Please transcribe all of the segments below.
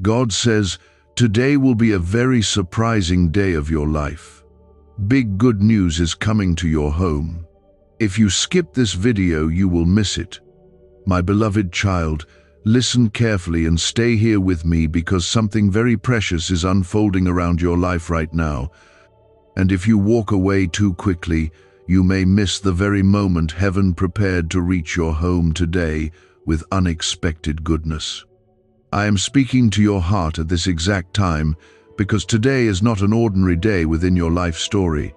God says, today will be a very surprising day of your life. Big good news is coming to your home. If you skip this video, you will miss it. My beloved child, listen carefully and stay here with me because something very precious is unfolding around your life right now. And if you walk away too quickly, you may miss the very moment heaven prepared to reach your home today with unexpected goodness. I am speaking to your heart at this exact time because today is not an ordinary day within your life story,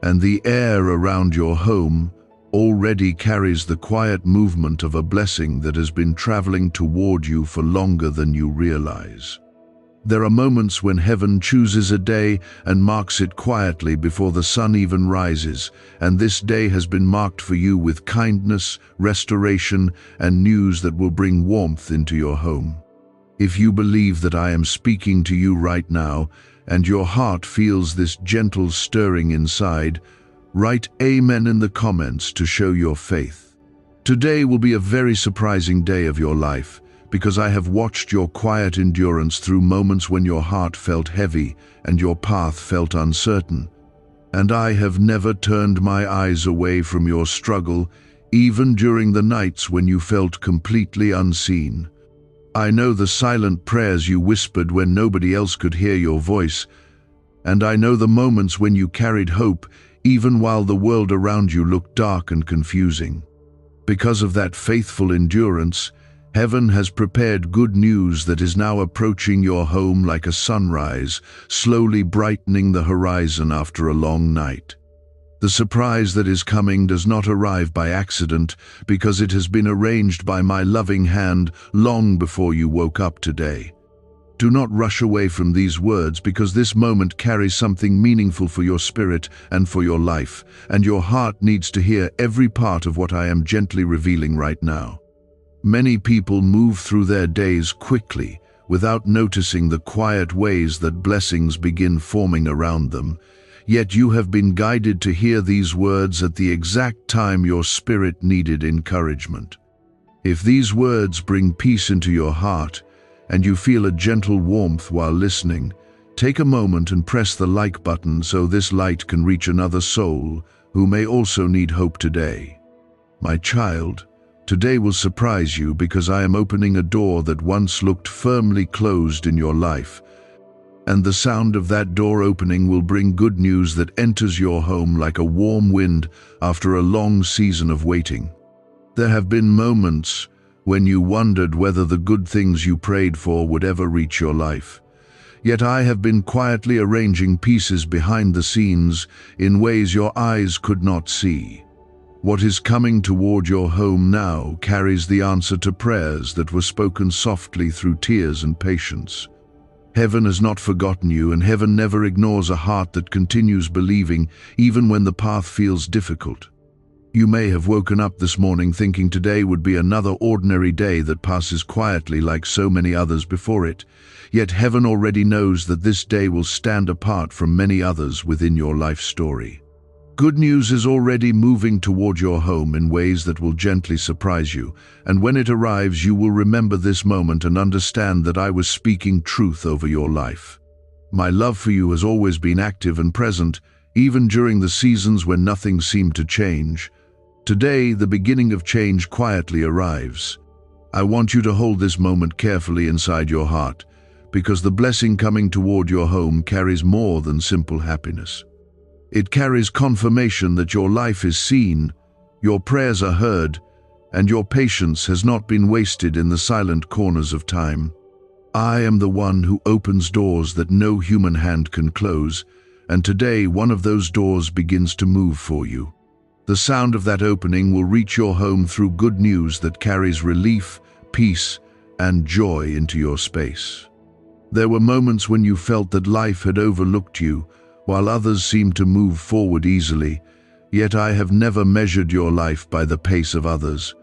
and the air around your home already carries the quiet movement of a blessing that has been traveling toward you for longer than you realize. There are moments when heaven chooses a day and marks it quietly before the sun even rises, and this day has been marked for you with kindness, restoration, and news that will bring warmth into your home. If you believe that I am speaking to you right now, and your heart feels this gentle stirring inside, write Amen in the comments to show your faith. Today will be a very surprising day of your life, because I have watched your quiet endurance through moments when your heart felt heavy and your path felt uncertain. And I have never turned my eyes away from your struggle, even during the nights when you felt completely unseen. I know the silent prayers you whispered when nobody else could hear your voice, and I know the moments when you carried hope even while the world around you looked dark and confusing. Because of that faithful endurance, heaven has prepared good news that is now approaching your home like a sunrise, slowly brightening the horizon after a long night. The surprise that is coming does not arrive by accident, because it has been arranged by my loving hand long before you woke up today. Do not rush away from these words, because this moment carries something meaningful for your spirit and for your life, and your heart needs to hear every part of what I am gently revealing right now. Many people move through their days quickly, without noticing the quiet ways that blessings begin forming around them. Yet you have been guided to hear these words at the exact time your spirit needed encouragement. If these words bring peace into your heart, and you feel a gentle warmth while listening, take a moment and press the like button so this light can reach another soul who may also need hope today. My child, today will surprise you because I am opening a door that once looked firmly closed in your life, and the sound of that door opening will bring good news that enters your home like a warm wind after a long season of waiting. There have been moments when you wondered whether the good things you prayed for would ever reach your life. Yet I have been quietly arranging pieces behind the scenes in ways your eyes could not see. What is coming toward your home now carries the answer to prayers that were spoken softly through tears and patience. Heaven has not forgotten you, and heaven never ignores a heart that continues believing even when the path feels difficult. You may have woken up this morning thinking today would be another ordinary day that passes quietly like so many others before it. Yet heaven already knows that this day will stand apart from many others within your life story. Good news is already moving toward your home in ways that will gently surprise you, and when it arrives you will remember this moment and understand that I was speaking truth over your life. My love for you has always been active and present, even during the seasons when nothing seemed to change. Today, the beginning of change quietly arrives. I want you to hold this moment carefully inside your heart, because the blessing coming toward your home carries more than simple happiness. It carries confirmation that your life is seen, your prayers are heard, and your patience has not been wasted in the silent corners of time. I am the one who opens doors that no human hand can close, and today one of those doors begins to move for you. The sound of that opening will reach your home through good news that carries relief, peace, and joy into your space. There were moments when you felt that life had overlooked you, while others seemed to move forward easily, yet I have never measured your life by the pace of others.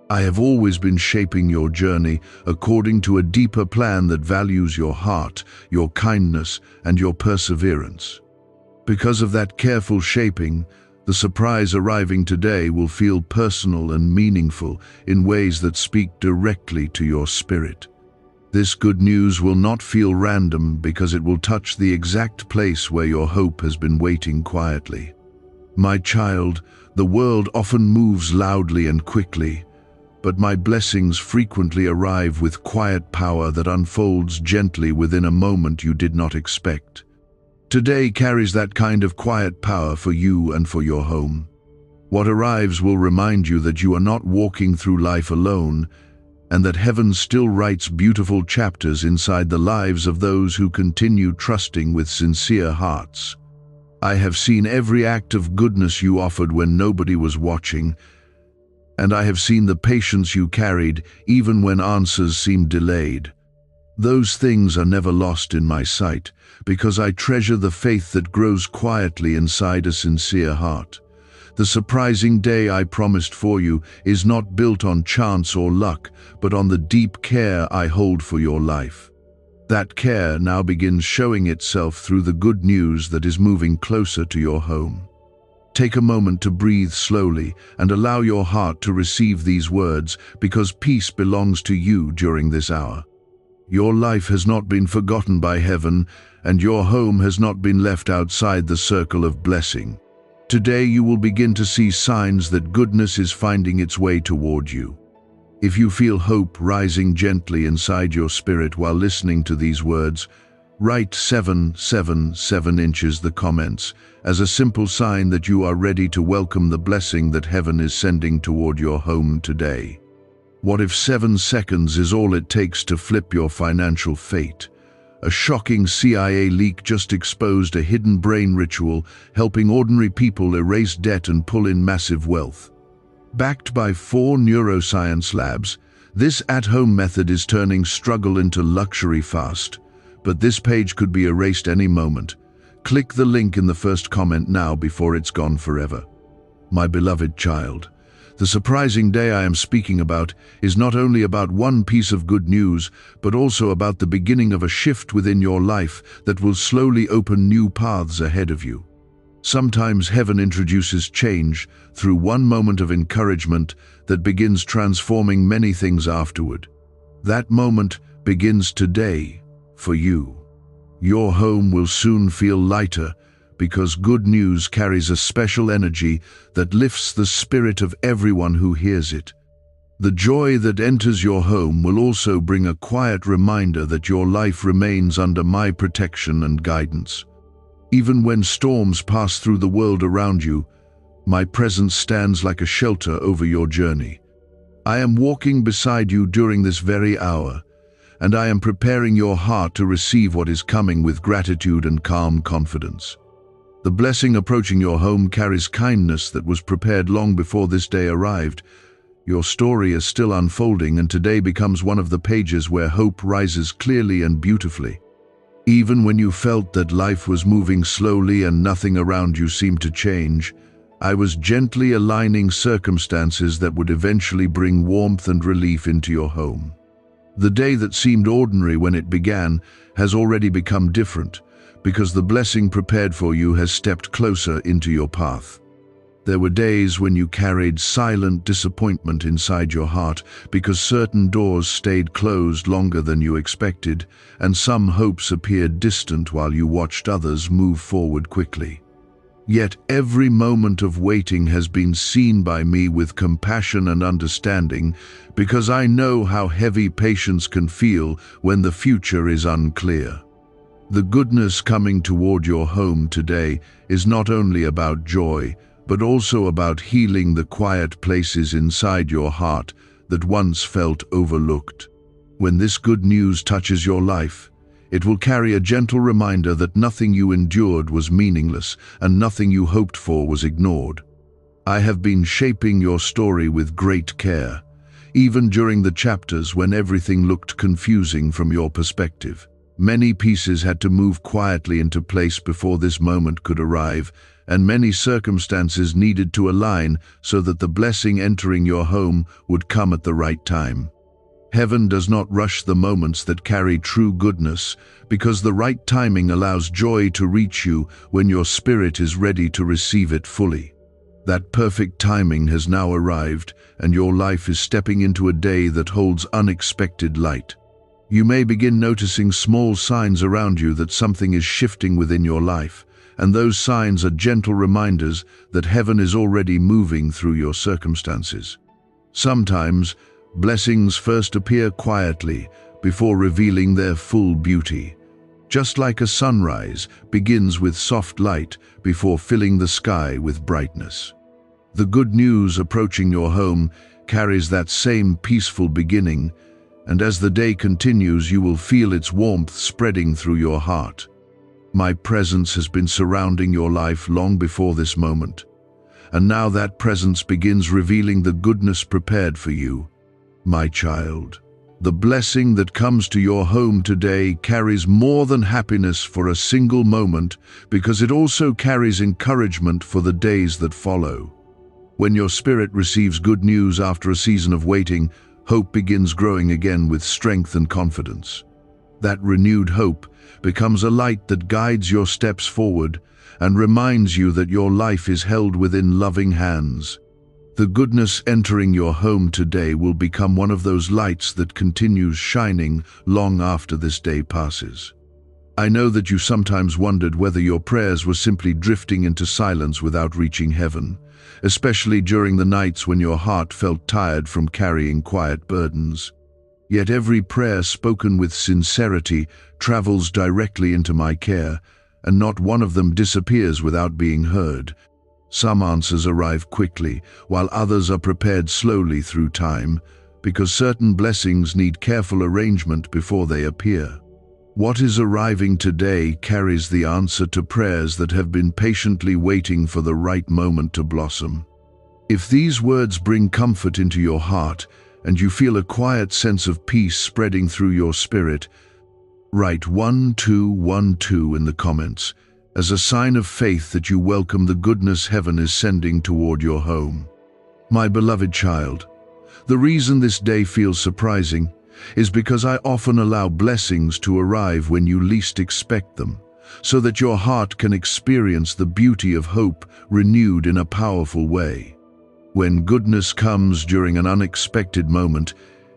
I have always been shaping your journey according to a deeper plan that values your heart, your kindness, and your perseverance. Because of that careful shaping, the surprise arriving today will feel personal and meaningful in ways that speak directly to your spirit. This good news will not feel random because it will touch the exact place where your hope has been waiting quietly. My child, the world often moves loudly and quickly, but my blessings frequently arrive with quiet power that unfolds gently within a moment you did not expect. Today carries that kind of quiet power for you and for your home. What arrives will remind you that you are not walking through life alone, and that heaven still writes beautiful chapters inside the lives of those who continue trusting with sincere hearts. I have seen every act of goodness you offered when nobody was watching, and I have seen the patience you carried even when answers seemed delayed. Those things are never lost in my sight, because I treasure the faith that grows quietly inside a sincere heart. The surprising day I promised for you is not built on chance or luck, but on the deep care I hold for your life. That care now begins showing itself through the good news that is moving closer to your home. Take a moment to breathe slowly and allow your heart to receive these words, because peace belongs to you during this hour. Your life has not been forgotten by heaven, and your home has not been left outside the circle of blessing. Today you will begin to see signs that goodness is finding its way toward you. If you feel hope rising gently inside your spirit while listening to these words, write 777 inches the comments as a simple sign that you are ready to welcome the blessing that heaven is sending toward your home today. What if 7 seconds is all it takes to flip your financial fate? A shocking CIA leak just exposed a hidden brain ritual helping ordinary people erase debt and pull in massive wealth. Backed by 4 neuroscience labs, this at-home method is turning struggle into luxury fast. But this page could be erased any moment. Click the link in the first comment now before it's gone forever. My beloved child, the surprising day I am speaking about is not only about one piece of good news, but also about the beginning of a shift within your life that will slowly open new paths ahead of you. Sometimes heaven introduces change through one moment of encouragement that begins transforming many things afterward. That moment begins today for you. Your home will soon feel lighter, because good news carries a special energy that lifts the spirit of everyone who hears it. The joy that enters your home will also bring a quiet reminder that your life remains under my protection and guidance. Even when storms pass through the world around you, my presence stands like a shelter over your journey. I am walking beside you during this very hour, and I am preparing your heart to receive what is coming with gratitude and calm confidence. The blessing approaching your home carries kindness that was prepared long before this day arrived. Your story is still unfolding, and today becomes one of the pages where hope rises clearly and beautifully. Even when you felt that life was moving slowly and nothing around you seemed to change, I was gently aligning circumstances that would eventually bring warmth and relief into your home. The day that seemed ordinary when it began has already become different, because the blessing prepared for you has stepped closer into your path. There were days when you carried silent disappointment inside your heart because certain doors stayed closed longer than you expected, and some hopes appeared distant while you watched others move forward quickly. Yet every moment of waiting has been seen by me with compassion and understanding, because I know how heavy patience can feel when the future is unclear. The goodness coming toward your home today is not only about joy, but also about healing the quiet places inside your heart that once felt overlooked. When this good news touches your life, it will carry a gentle reminder that nothing you endured was meaningless and nothing you hoped for was ignored. I have been shaping your story with great care, even during the chapters when everything looked confusing from your perspective. Many pieces had to move quietly into place before this moment could arrive, and many circumstances needed to align so that the blessing entering your home would come at the right time. Heaven does not rush the moments that carry true goodness, because the right timing allows joy to reach you when your spirit is ready to receive it fully. That perfect timing has now arrived, and your life is stepping into a day that holds unexpected light. You may begin noticing small signs around you that something is shifting within your life, and those signs are gentle reminders that heaven is already moving through your circumstances. Sometimes, blessings first appear quietly before revealing their full beauty. Just like a sunrise begins with soft light before filling the sky with brightness. The good news approaching your home carries that same peaceful beginning, and as the day continues, you will feel its warmth spreading through your heart. My presence has been surrounding your life long before this moment, and now that presence begins revealing the goodness prepared for you. My child, the blessing that comes to your home today carries more than happiness for a single moment, because it also carries encouragement for the days that follow. When your spirit receives good news after a season of waiting, hope begins growing again with strength and confidence. That renewed hope becomes a light that guides your steps forward and reminds you that your life is held within loving hands. The goodness entering your home today will become one of those lights that continues shining long after this day passes. I know that you sometimes wondered whether your prayers were simply drifting into silence without reaching heaven, especially during the nights when your heart felt tired from carrying quiet burdens. Yet every prayer spoken with sincerity travels directly into my care, and not one of them disappears without being heard. Some answers arrive quickly, while others are prepared slowly through time, because certain blessings need careful arrangement before they appear. What is arriving today carries the answer to prayers that have been patiently waiting for the right moment to blossom. If these words bring comfort into your heart, and you feel a quiet sense of peace spreading through your spirit, write 1212 in the comments, as a sign of faith that you welcome the goodness heaven is sending toward your home. My beloved child, the reason this day feels surprising is because I often allow blessings to arrive when you least expect them, so that your heart can experience the beauty of hope renewed in a powerful way. When goodness comes during an unexpected moment,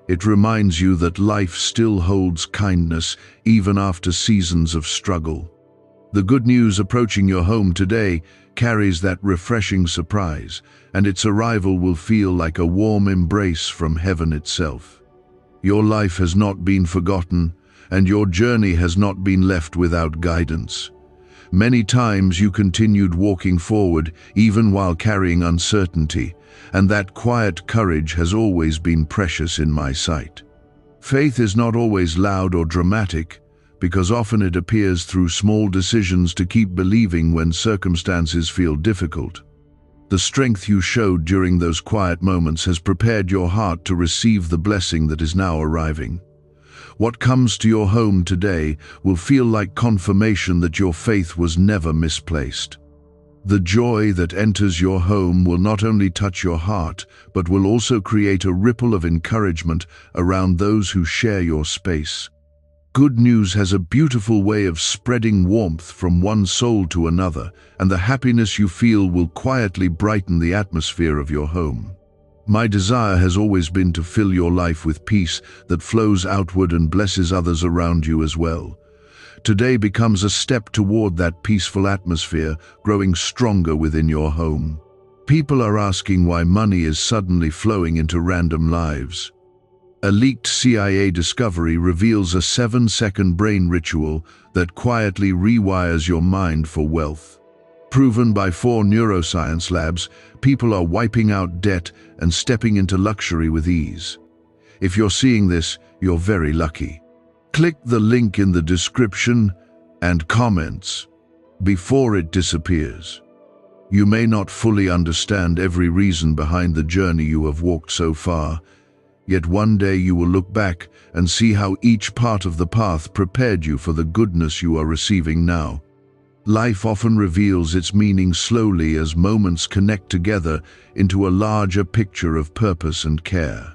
it reminds you that life still holds kindness even after seasons of struggle. The good news approaching your home today carries that refreshing surprise, and its arrival will feel like a warm embrace from heaven itself. Your life has not been forgotten, and your journey has not been left without guidance. Many times you continued walking forward even while carrying uncertainty, and that quiet courage has always been precious in my sight. Faith is not always loud or dramatic, because often it appears through small decisions to keep believing when circumstances feel difficult. The strength you showed during those quiet moments has prepared your heart to receive the blessing that is now arriving. What comes to your home today will feel like confirmation that your faith was never misplaced. The joy that enters your home will not only touch your heart, but will also create a ripple of encouragement around those who share your space. Good news has a beautiful way of spreading warmth from one soul to another, and the happiness you feel will quietly brighten the atmosphere of your home. My desire has always been to fill your life with peace that flows outward and blesses others around you as well. Today becomes a step toward that peaceful atmosphere, growing stronger within your home. People are asking why money is suddenly flowing into random lives. A leaked CIA discovery reveals a 7-second brain ritual that quietly rewires your mind for wealth. Proven by 4 neuroscience labs, people are wiping out debt and stepping into luxury with ease. If you're seeing this, you're very lucky. Click the link in the description and comments before it disappears. You may not fully understand every reason behind the journey you have walked so far, yet one day you will look back and see how each part of the path prepared you for the goodness you are receiving now. Life often reveals its meaning slowly as moments connect together into a larger picture of purpose and care.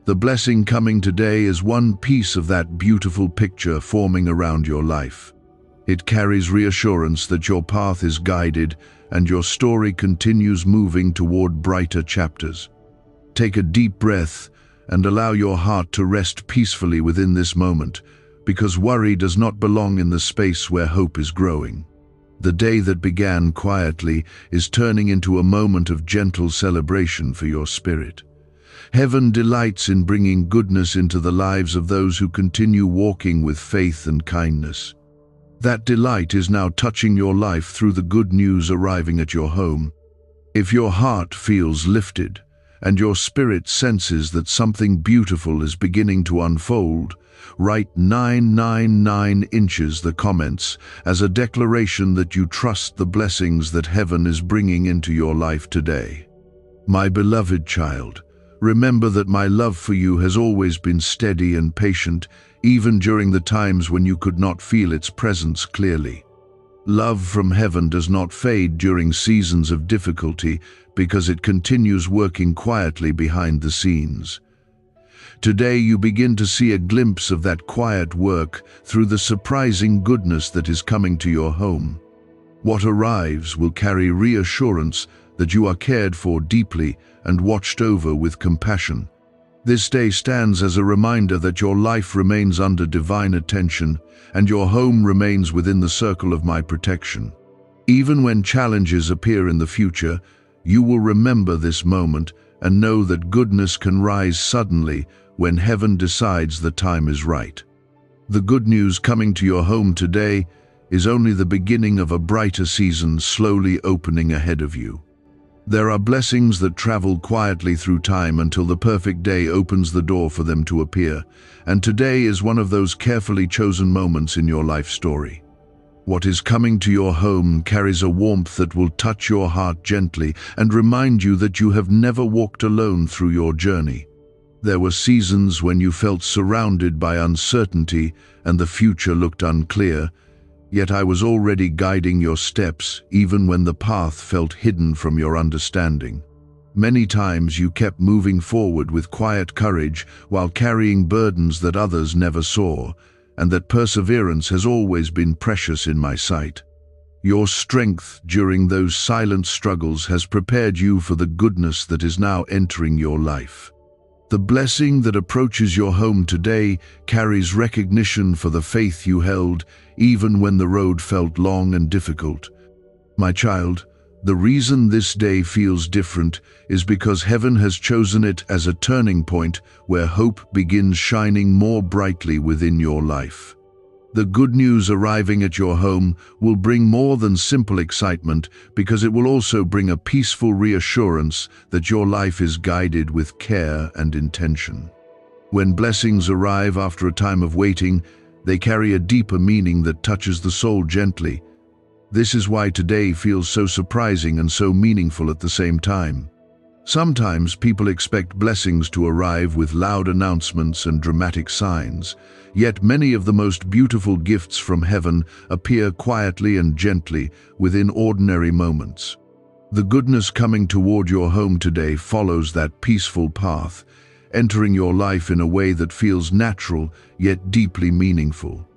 The blessing coming today is one piece of that beautiful picture forming around your life. It carries reassurance that your path is guided and your story continues moving toward brighter chapters. Take a deep breath and allow your heart to rest peacefully within this moment, because worry does not belong in the space where hope is growing. The day that began quietly is turning into a moment of gentle celebration for your spirit. Heaven delights in bringing goodness into the lives of those who continue walking with faith and kindness. That delight is now touching your life through the good news arriving at your home. If your heart feels lifted, and your spirit senses that something beautiful is beginning to unfold, write 999 inches the comments as a declaration that you trust the blessings that heaven is bringing into your life today. My beloved child, remember that my love for you has always been steady and patient, even during the times when you could not feel its presence clearly. Love from heaven does not fade during seasons of difficulty because it continues working quietly behind the scenes. Today you begin to see a glimpse of that quiet work through the surprising goodness that is coming to your home. What arrives will carry reassurance that you are cared for deeply and watched over with compassion. This day stands as a reminder that your life remains under divine attention and your home remains within the circle of my protection. Even when challenges appear in the future, you will remember this moment and know that goodness can rise suddenly when heaven decides the time is right. The good news coming to your home today is only the beginning of a brighter season slowly opening ahead of you. There are blessings that travel quietly through time until the perfect day opens the door for them to appear, and today is one of those carefully chosen moments in your life story. What is coming to your home carries a warmth that will touch your heart gently and remind you that you have never walked alone through your journey. There were seasons when you felt surrounded by uncertainty and the future looked unclear, yet I was already guiding your steps even when the path felt hidden from your understanding. Many times you kept moving forward with quiet courage while carrying burdens that others never saw, and that perseverance has always been precious in my sight. Your strength during those silent struggles has prepared you for the goodness that is now entering your life. The blessing that approaches your home today carries recognition for the faith you held, even when the road felt long and difficult. My child, the reason this day feels different is because heaven has chosen it as a turning point where hope begins shining more brightly within your life. The good news arriving at your home will bring more than simple excitement because it will also bring a peaceful reassurance that your life is guided with care and intention. When blessings arrive after a time of waiting, they carry a deeper meaning that touches the soul gently. This is why today feels so surprising and so meaningful at the same time. Sometimes people expect blessings to arrive with loud announcements and dramatic signs, yet many of the most beautiful gifts from heaven appear quietly and gently within ordinary moments. The goodness coming toward your home today follows that peaceful path, entering your life in a way that feels natural yet deeply meaningful.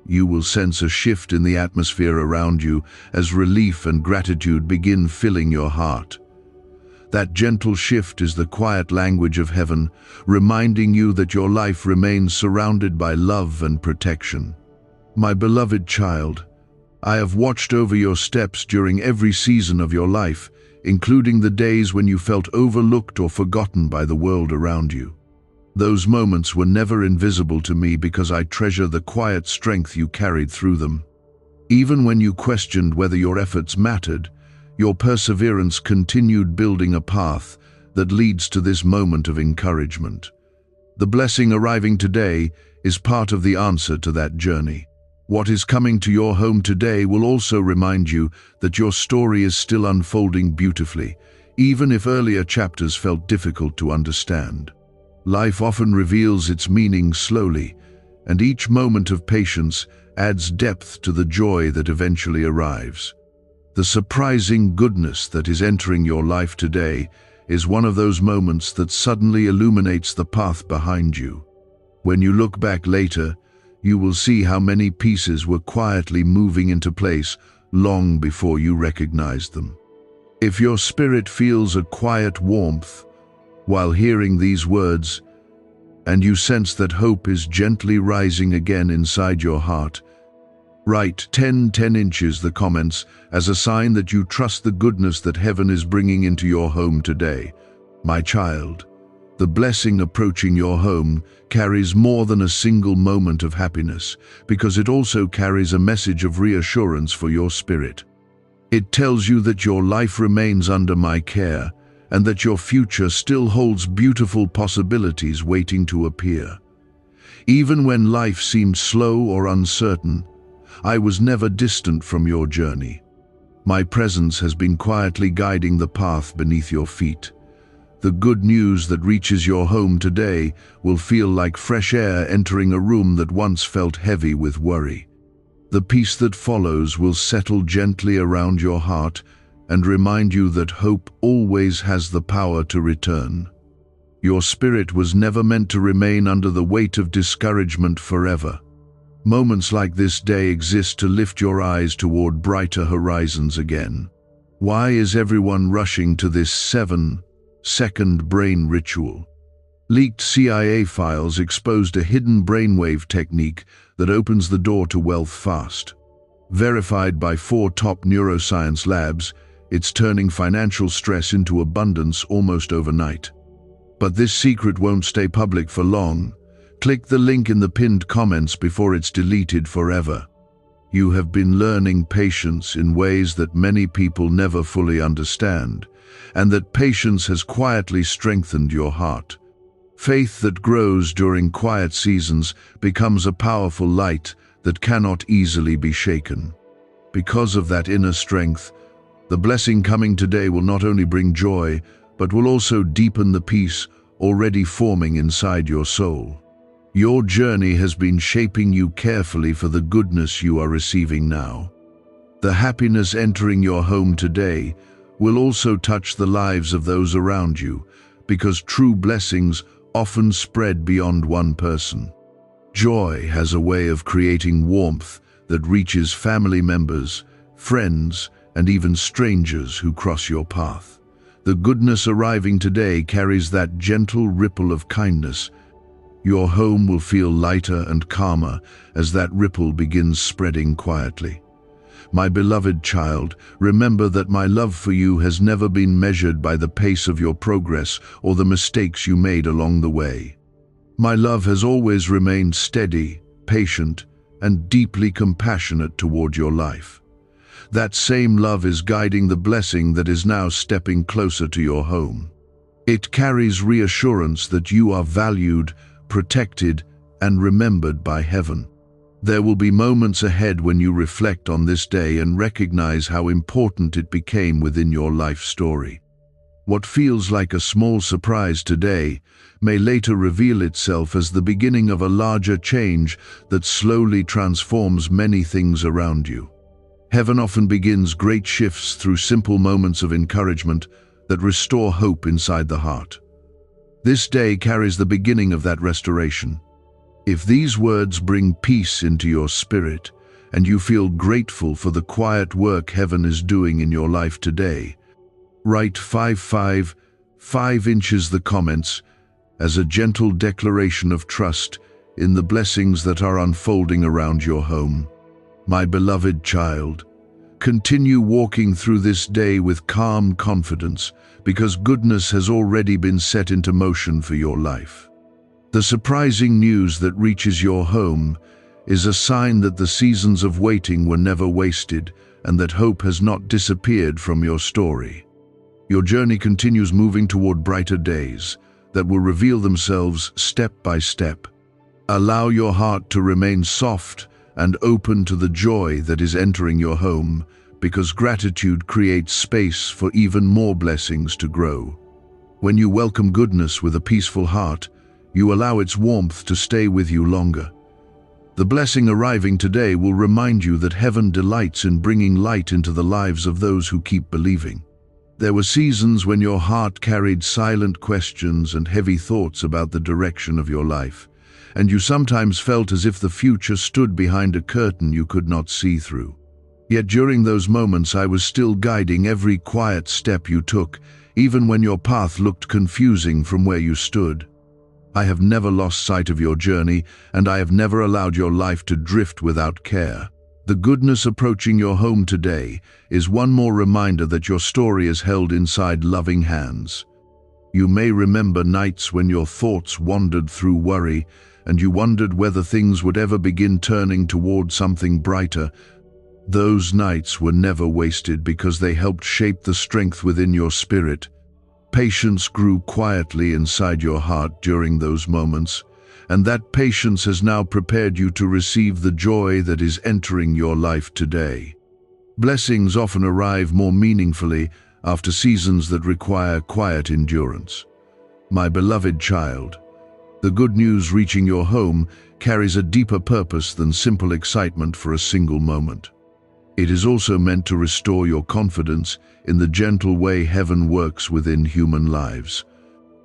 You will sense a shift in the atmosphere around you as relief and gratitude begin filling your heart. That gentle shift is the quiet language of heaven, reminding you that your life remains surrounded by love and protection. My beloved child, I have watched over your steps during every season of your life, including the days when you felt overlooked or forgotten by the world around you. Those moments were never invisible to me because I treasure the quiet strength you carried through them. Even when you questioned whether your efforts mattered, your perseverance continued building a path that leads to this moment of encouragement. The blessing arriving today is part of the answer to that journey. What is coming to your home today will also remind you that your story is still unfolding beautifully, even if earlier chapters felt difficult to understand. Life often reveals its meaning slowly, and each moment of patience adds depth to the joy that eventually arrives. The surprising goodness that is entering your life today is one of those moments that suddenly illuminates the path behind you. When you look back later, you will see how many pieces were quietly moving into place long before you recognized them. If your spirit feels a quiet warmth while hearing these words, and you sense that hope is gently rising again inside your heart. Write 10 inches the comments as a sign that you trust the goodness that heaven is bringing into your home today. My child, the blessing approaching your home carries more than a single moment of happiness, because it also carries a message of reassurance for your spirit. It tells you that your life remains under my care, and that your future still holds beautiful possibilities waiting to appear. Even when life seemed slow or uncertain, I was never distant from your journey. My presence has been quietly guiding the path beneath your feet. The good news that reaches your home today will feel like fresh air entering a room that once felt heavy with worry. The peace that follows will settle gently around your heart and remind you that hope always has the power to return. Your spirit was never meant to remain under the weight of discouragement forever. Moments like this day exist to lift your eyes toward brighter horizons again. Why is everyone rushing to this 7-second brain ritual? Leaked CIA files exposed a hidden brainwave technique that opens the door to wealth fast. Verified by 4 top neuroscience labs, it's turning financial stress into abundance almost overnight. But this secret won't stay public for long. Click the link in the pinned comments before it's deleted forever. You have been learning patience in ways that many people never fully understand, and that patience has quietly strengthened your heart. Faith that grows during quiet seasons becomes a powerful light that cannot easily be shaken. Because of that inner strength, the blessing coming today will not only bring joy, but will also deepen the peace already forming inside your soul. Your journey has been shaping you carefully for the goodness you are receiving now. The happiness entering your home today will also touch the lives of those around you, because true blessings often spread beyond one person. Joy has a way of creating warmth that reaches family members, friends, and even strangers who cross your path. The goodness arriving today carries that gentle ripple of kindness. Your home will feel lighter and calmer as that ripple begins spreading quietly. My beloved child, remember that my love for you has never been measured by the pace of your progress or the mistakes you made along the way. My love has always remained steady, patient, and deeply compassionate toward your life. That same love is guiding the blessing that is now stepping closer to your home. It carries reassurance that you are valued, protected, and remembered by heaven. There will be moments ahead when you reflect on this day and recognize how important it became within your life story. What feels like a small surprise today may later reveal itself as the beginning of a larger change that slowly transforms many things around you. Heaven often begins great shifts through simple moments of encouragement that restore hope inside the heart. This day carries the beginning of that restoration. If these words bring peace into your spirit, and you feel grateful for the quiet work heaven is doing in your life today, write 5 inches the comments as a gentle declaration of trust in the blessings that are unfolding around your home. My beloved child, continue walking through this day with calm confidence, because goodness has already been set into motion for your life. The surprising news that reaches your home is a sign that the seasons of waiting were never wasted and that hope has not disappeared from your story. Your journey continues moving toward brighter days that will reveal themselves step by step. Allow your heart to remain soft and open to the joy that is entering your home, because gratitude creates space for even more blessings to grow. When you welcome goodness with a peaceful heart, you allow its warmth to stay with you longer. The blessing arriving today will remind you that heaven delights in bringing light into the lives of those who keep believing. There were seasons when your heart carried silent questions and heavy thoughts about the direction of your life, and you sometimes felt as if the future stood behind a curtain you could not see through. Yet during those moments I was still guiding every quiet step you took, even when your path looked confusing from where you stood. I have never lost sight of your journey, and I have never allowed your life to drift without care. The goodness approaching your home today is one more reminder that your story is held inside loving hands. You may remember nights when your thoughts wandered through worry, and you wondered whether things would ever begin turning toward something brighter. Those nights were never wasted because they helped shape the strength within your spirit. Patience grew quietly inside your heart during those moments, and that patience has now prepared you to receive the joy that is entering your life today. Blessings often arrive more meaningfully after seasons that require quiet endurance. My beloved child, the good news reaching your home carries a deeper purpose than simple excitement for a single moment. It is also meant to restore your confidence in the gentle way heaven works within human lives.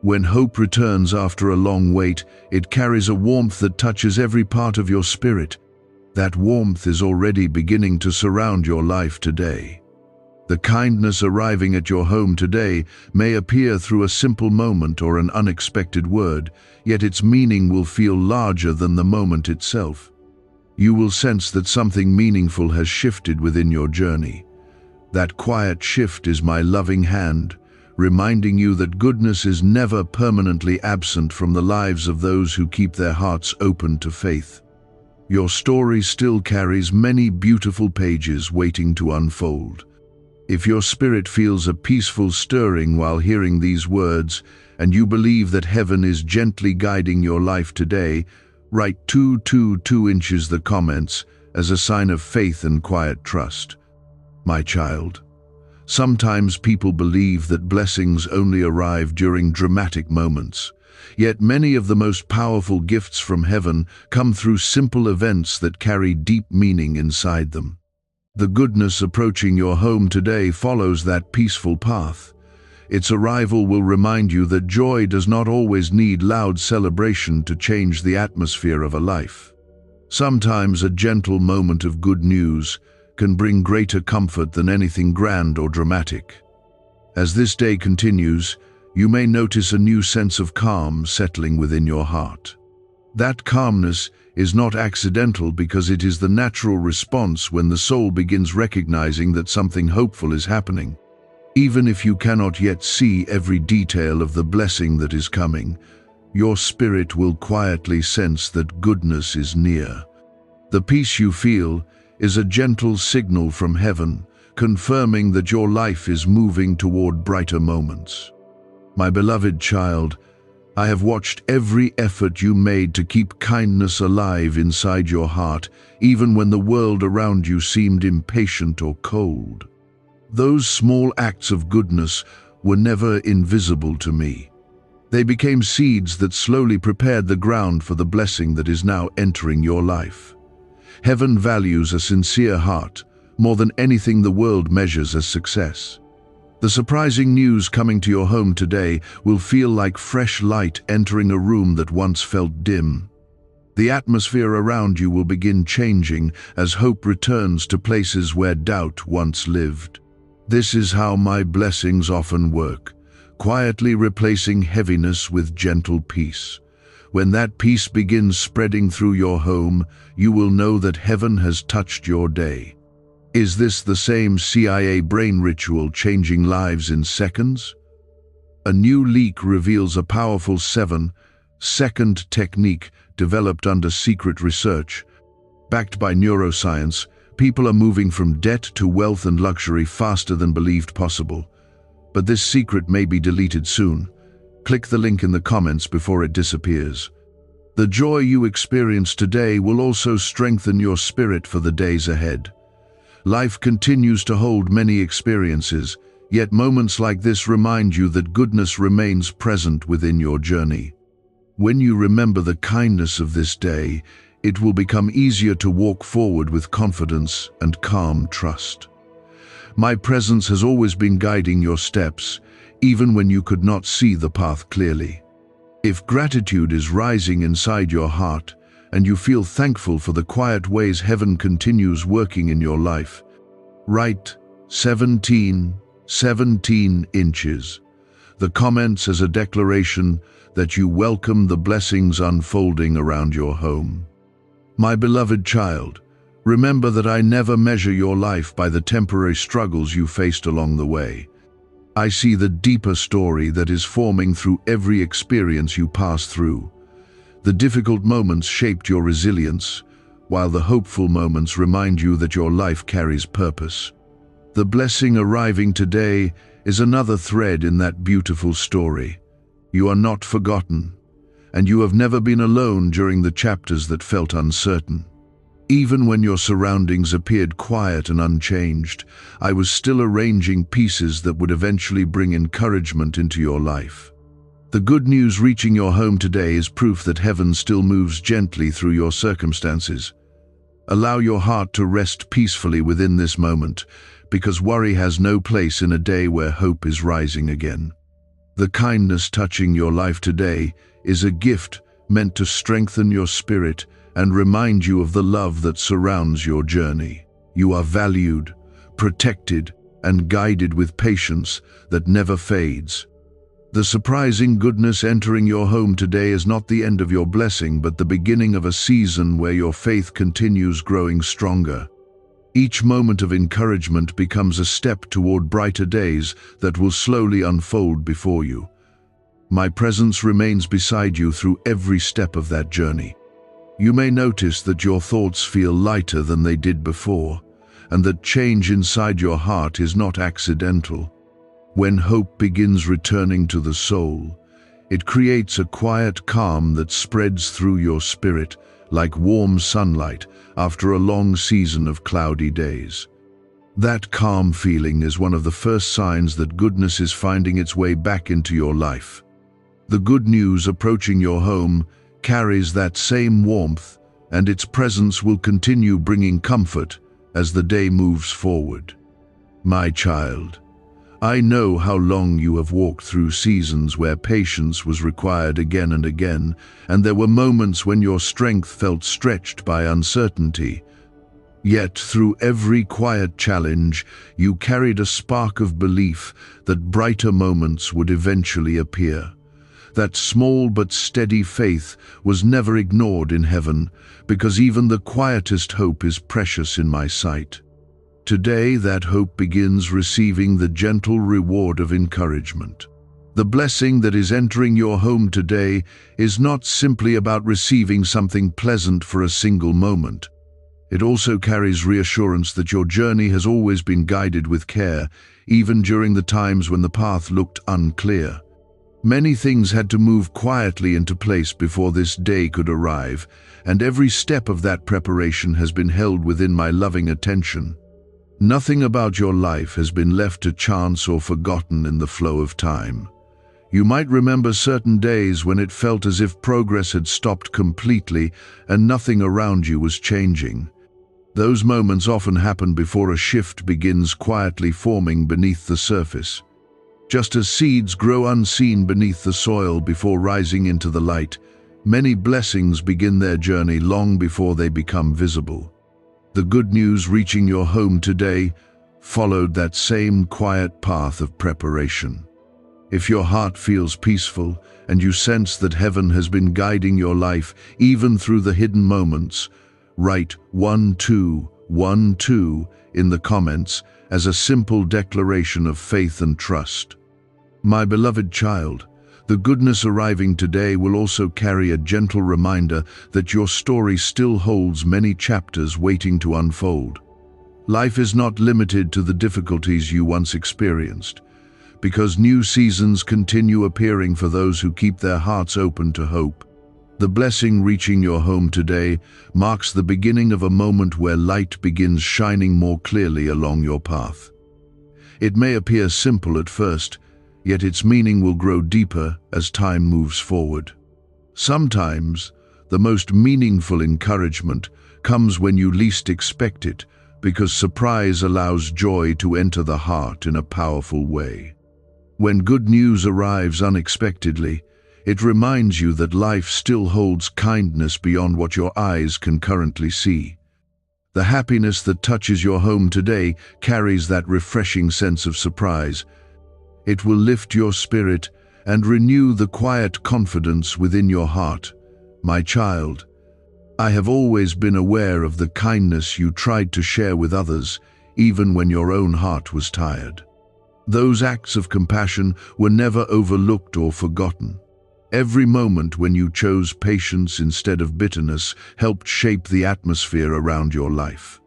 When hope returns after a long wait, it carries a warmth that touches every part of your spirit. That warmth is already beginning to surround your life today. The kindness arriving at your home today may appear through a simple moment or an unexpected word, yet its meaning will feel larger than the moment itself. You will sense that something meaningful has shifted within your journey. That quiet shift is my loving hand, reminding you that goodness is never permanently absent from the lives of those who keep their hearts open to faith. Your story still carries many beautiful pages waiting to unfold. If your spirit feels a peaceful stirring while hearing these words, and you believe that heaven is gently guiding your life today, write 222 inches the comments as a sign of faith and quiet trust. My child, sometimes people believe that blessings only arrive during dramatic moments, yet many of the most powerful gifts from heaven come through simple events that carry deep meaning inside them. The goodness approaching your home today follows that peaceful path. Its arrival will remind you that joy does not always need loud celebration to change the atmosphere of a life. Sometimes a gentle moment of good news can bring greater comfort than anything grand or dramatic. As this day continues, you may notice a new sense of calm settling within your heart. That calmness is not accidental because it is the natural response when the soul begins recognizing that something hopeful is happening. Even if you cannot yet see every detail of the blessing that is coming, your spirit will quietly sense that goodness is near. The peace you feel is a gentle signal from heaven, confirming that your life is moving toward brighter moments. My beloved child, I have watched every effort you made to keep kindness alive inside your heart, even when the world around you seemed impatient or cold. Those small acts of goodness were never invisible to me. They became seeds that slowly prepared the ground for the blessing that is now entering your life. Heaven values a sincere heart more than anything the world measures as success. The surprising news coming to your home today will feel like fresh light entering a room that once felt dim. The atmosphere around you will begin changing as hope returns to places where doubt once lived. This is how my blessings often work, quietly replacing heaviness with gentle peace. When that peace begins spreading through your home, you will know that heaven has touched your day. Is this the same CIA brain ritual changing lives in seconds? A new leak reveals a powerful 7-second technique developed under secret research. Backed by neuroscience, people are moving from debt to wealth and luxury faster than believed possible. But this secret may be deleted soon. Click the link in the comments before it disappears. The joy you experience today will also strengthen your spirit for the days ahead. Life continues to hold many experiences, yet moments like this remind you that goodness remains present within your journey. When you remember the kindness of this day, it will become easier to walk forward with confidence and calm trust. My presence has always been guiding your steps, even when you could not see the path clearly. If gratitude is rising inside your heart, and you feel thankful for the quiet ways heaven continues working in your life, write 17 inches. the comments as a declaration that you welcome the blessings unfolding around your home. My beloved child, remember that I never measure your life by the temporary struggles you faced along the way. I see the deeper story that is forming through every experience you pass through. The difficult moments shaped your resilience, while the hopeful moments remind you that your life carries purpose. The blessing arriving today is another thread in that beautiful story. You are not forgotten, and you have never been alone during the chapters that felt uncertain. Even when your surroundings appeared quiet and unchanged, I was still arranging pieces that would eventually bring encouragement into your life. The good news reaching your home today is proof that heaven still moves gently through your circumstances. Allow your heart to rest peacefully within this moment, because worry has no place in a day where hope is rising again. The kindness touching your life today is a gift meant to strengthen your spirit and remind you of the love that surrounds your journey. You are valued, protected, and guided with patience that never fades. The surprising goodness entering your home today is not the end of your blessing, but the beginning of a season where your faith continues growing stronger. Each moment of encouragement becomes a step toward brighter days that will slowly unfold before you. My presence remains beside you through every step of that journey. You may notice that your thoughts feel lighter than they did before, and that change inside your heart is not accidental. When hope begins returning to the soul, it creates a quiet calm that spreads through your spirit like warm sunlight after a long season of cloudy days. That calm feeling is one of the first signs that goodness is finding its way back into your life. The good news approaching your home carries that same warmth, and its presence will continue bringing comfort as the day moves forward. My child, I know how long you have walked through seasons where patience was required again and again, and there were moments when your strength felt stretched by uncertainty. Yet through every quiet challenge, you carried a spark of belief that brighter moments would eventually appear. That small but steady faith was never ignored in heaven, because even the quietest hope is precious in my sight. Today, that hope begins receiving the gentle reward of encouragement. The blessing that is entering your home today is not simply about receiving something pleasant for a single moment. It also carries reassurance that your journey has always been guided with care, even during the times when the path looked unclear. Many things had to move quietly into place before this day could arrive, and every step of that preparation has been held within my loving attention. Nothing about your life has been left to chance or forgotten in the flow of time. You might remember certain days when it felt as if progress had stopped completely and nothing around you was changing. Those moments often happen before a shift begins quietly forming beneath the surface. Just as seeds grow unseen beneath the soil before rising into the light, many blessings begin their journey long before they become visible. The good news reaching your home today followed that same quiet path of preparation. If your heart feels peaceful and you sense that heaven has been guiding your life even through the hidden moments, write 1212 in the comments as a simple declaration of faith and trust. My beloved child, the goodness arriving today will also carry a gentle reminder that your story still holds many chapters waiting to unfold. Life is not limited to the difficulties you once experienced, because new seasons continue appearing for those who keep their hearts open to hope. The blessing reaching your home today marks the beginning of a moment where light begins shining more clearly along your path. It may appear simple at first, yet its meaning will grow deeper as time moves forward. Sometimes, the most meaningful encouragement comes when you least expect it, because surprise allows joy to enter the heart in a powerful way. When good news arrives unexpectedly, it reminds you that life still holds kindness beyond what your eyes can currently see. The happiness that touches your home today carries that refreshing sense of surprise. It will lift your spirit and renew the quiet confidence within your heart. My child, I have always been aware of the kindness you tried to share with others, even when your own heart was tired. Those acts of compassion were never overlooked or forgotten. Every moment when you chose patience instead of bitterness helped shape the atmosphere around your life.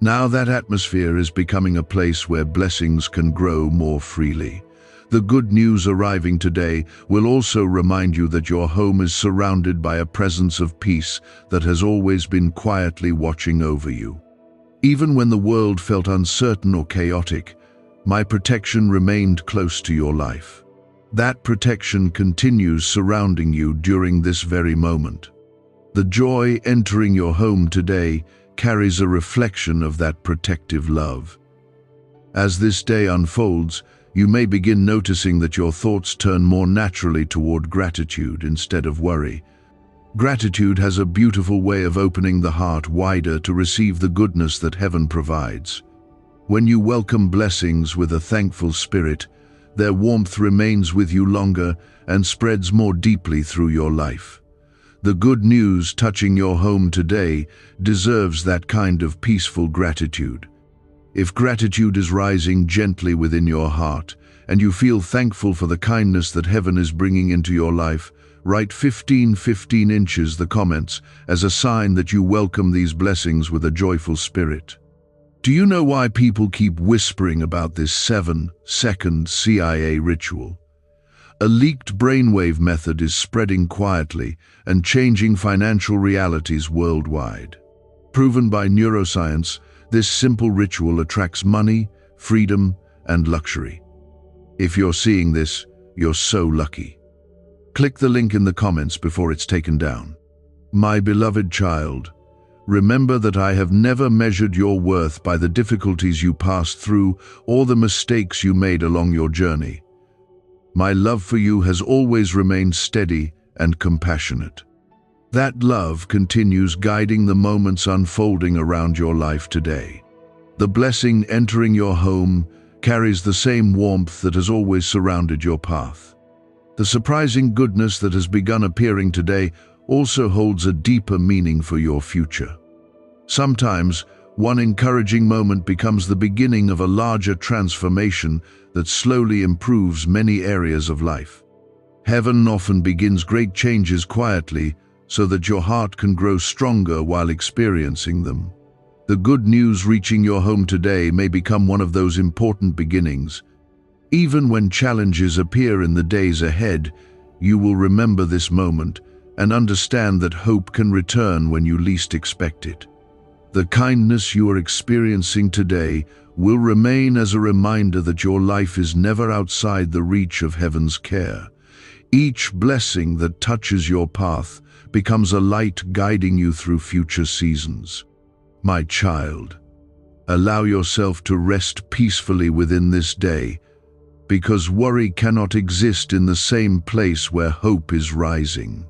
Now that atmosphere is becoming a place where blessings can grow more freely. The good news arriving today will also remind you that your home is surrounded by a presence of peace that has always been quietly watching over you. Even when the world felt uncertain or chaotic, my protection remained close to your life. That protection continues surrounding you during this very moment. The joy entering your home today carries a reflection of that protective love. As this day unfolds, you may begin noticing that your thoughts turn more naturally toward gratitude instead of worry. Gratitude has a beautiful way of opening the heart wider to receive the goodness that heaven provides. When you welcome blessings with a thankful spirit, their warmth remains with you longer and spreads more deeply through your life. The good news touching your home today deserves that kind of peaceful gratitude. If gratitude is rising gently within your heart, and you feel thankful for the kindness that heaven is bringing into your life, write 15 inches the comments as a sign that you welcome these blessings with a joyful spirit. Do you know why people keep whispering about this 7-second CIA ritual? A leaked brainwave method is spreading quietly and changing financial realities worldwide. Proven by neuroscience, this simple ritual attracts money, freedom, and luxury. If you're seeing this, you're so lucky. Click the link in the comments before it's taken down. My beloved child, remember that I have never measured your worth by the difficulties you passed through or the mistakes you made along your journey. My love for you has always remained steady and compassionate. That love continues guiding the moments unfolding around your life today. The blessing entering your home carries the same warmth that has always surrounded your path. The surprising goodness that has begun appearing today also holds a deeper meaning for your future. Sometimes, one encouraging moment becomes the beginning of a larger transformation that slowly improves many areas of life. Heaven often begins great changes quietly so that your heart can grow stronger while experiencing them. The good news reaching your home today may become one of those important beginnings. Even when challenges appear in the days ahead, you will remember this moment and understand that hope can return when you least expect it. The kindness you are experiencing today will remain as a reminder that your life is never outside the reach of heaven's care. Each blessing that touches your path becomes a light guiding you through future seasons. My child, allow yourself to rest peacefully within this day, because worry cannot exist in the same place where hope is rising.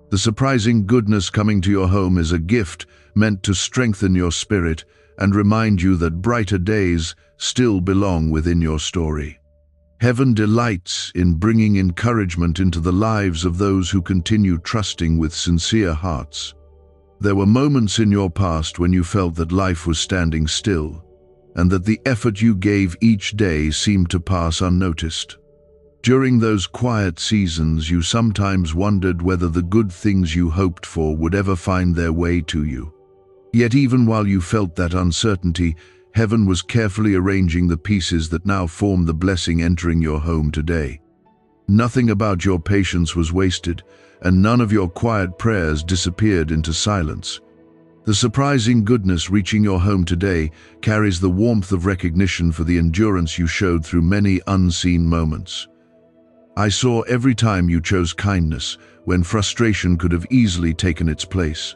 The surprising goodness coming to your home is a gift meant to strengthen your spirit and remind you that brighter days still belong within your story. Heaven delights in bringing encouragement into the lives of those who continue trusting with sincere hearts. There were moments in your past when you felt that life was standing still, and that the effort you gave each day seemed to pass unnoticed. During those quiet seasons, you sometimes wondered whether the good things you hoped for would ever find their way to you. Yet even while you felt that uncertainty, heaven was carefully arranging the pieces that now form the blessing entering your home today. Nothing about your patience was wasted, and none of your quiet prayers disappeared into silence. The surprising goodness reaching your home today carries the warmth of recognition for the endurance you showed through many unseen moments. I saw every time you chose kindness when frustration could have easily taken its place.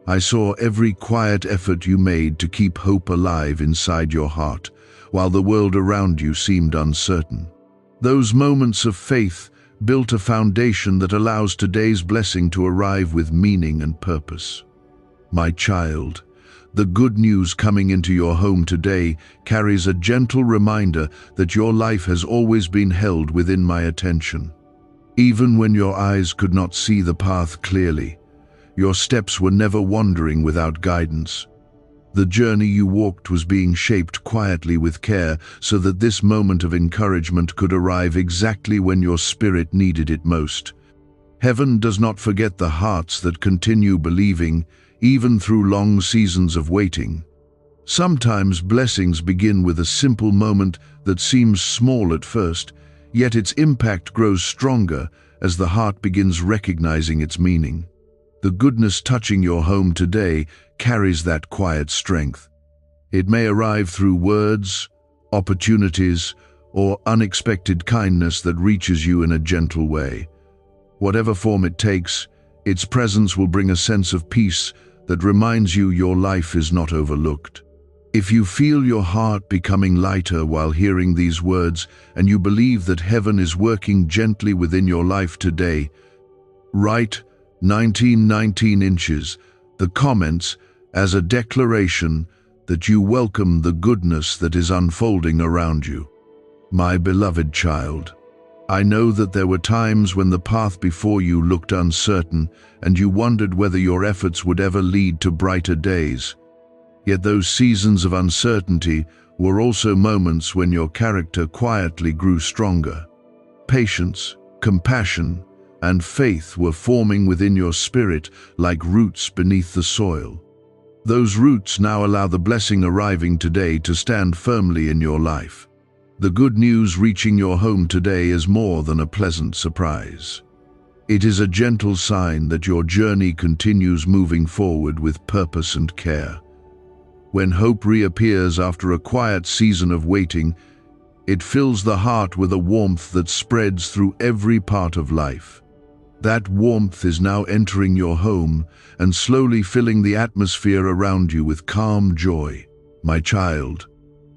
I saw every quiet effort you made to keep hope alive inside your heart, while the world around you seemed uncertain. Those moments of faith built a foundation that allows today's blessing to arrive with meaning and purpose. My child, The good news coming into your home today carries a gentle reminder that your life has always been held within my attention. Even when your eyes could not see the path clearly, your steps were never wandering without guidance. The journey you walked was being shaped quietly with care so that this moment of encouragement could arrive exactly when your spirit needed it most. Heaven does not forget the hearts that continue believing, even through long seasons of waiting. Sometimes blessings begin with a simple moment that seems small at first, yet its impact grows stronger as the heart begins recognizing its meaning. The goodness touching your home today carries that quiet strength. It may arrive through words, opportunities, or unexpected kindness that reaches you in a gentle way. Whatever form it takes, its presence will bring a sense of peace that reminds you your life is not overlooked. If you feel your heart becoming lighter while hearing these words, and you believe that heaven is working gently within your life today, write 1919 inches, the comments, as a declaration that you welcome the goodness that is unfolding around you. My beloved child, I know that there were times when the path before you looked uncertain and you wondered whether your efforts would ever lead to brighter days. Yet those seasons of uncertainty were also moments when your character quietly grew stronger. Patience, compassion, and faith were forming within your spirit like roots beneath the soil. Those roots now allow the blessing arriving today to stand firmly in your life. The good news reaching your home today is more than a pleasant surprise. It is a gentle sign that your journey continues moving forward with purpose and care. When hope reappears after a quiet season of waiting, it fills the heart with a warmth that spreads through every part of life. That warmth is now entering your home and slowly filling the atmosphere around you with calm joy. My child,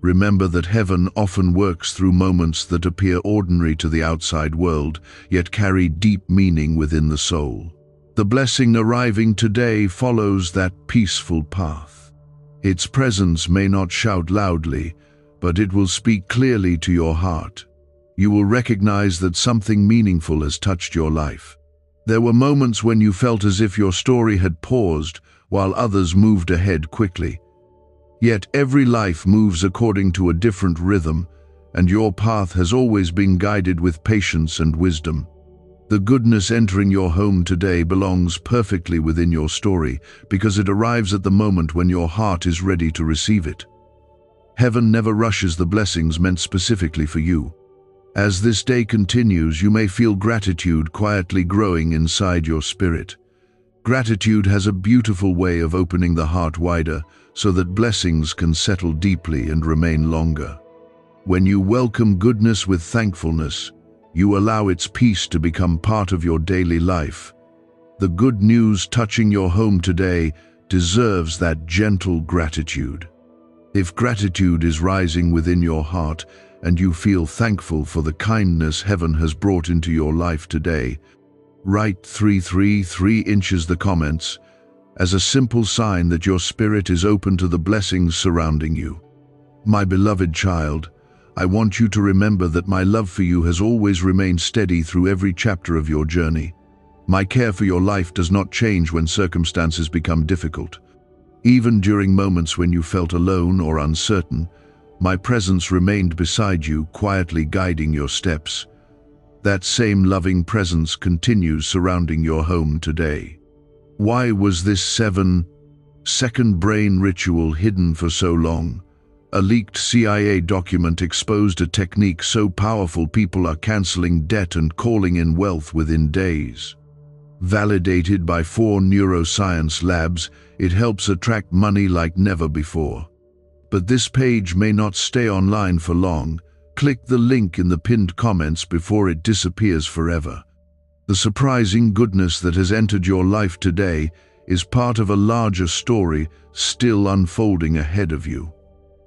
remember that heaven often works through moments that appear ordinary to the outside world, yet carry deep meaning within the soul. The blessing arriving today follows that peaceful path. Its presence may not shout loudly, but it will speak clearly to your heart. You will recognize that something meaningful has touched your life. There were moments when you felt as if your story had paused while others moved ahead quickly. Yet every life moves according to a different rhythm, and your path has always been guided with patience and wisdom. The goodness entering your home today belongs perfectly within your story because it arrives at the moment when your heart is ready to receive it. Heaven never rushes the blessings meant specifically for you. As this day continues, you may feel gratitude quietly growing inside your spirit. Gratitude has a beautiful way of opening the heart wider so that blessings can settle deeply and remain longer. When you welcome goodness with thankfulness, you allow its peace to become part of your daily life. The good news touching your home today deserves that gentle gratitude. If gratitude is rising within your heart and you feel thankful for the kindness heaven has brought into your life today, write 333 inches the comments as a simple sign that your spirit is open to the blessings surrounding you. My beloved child, I want you to remember that my love for you has always remained steady through every chapter of your journey. My care for your life does not change when circumstances become difficult. Even during moments when you felt alone or uncertain, my presence remained beside you, quietly guiding your steps. That same loving presence continues surrounding your home today. Why was this 7-second brain ritual hidden for so long? A leaked CIA document exposed a technique so powerful people are canceling debt and calling in wealth within days. Validated by 4 neuroscience labs, it helps attract money like never before. But this page may not stay online for long. Click the link in the pinned comments before it disappears forever. The surprising goodness that has entered your life today is part of a larger story still unfolding ahead of you.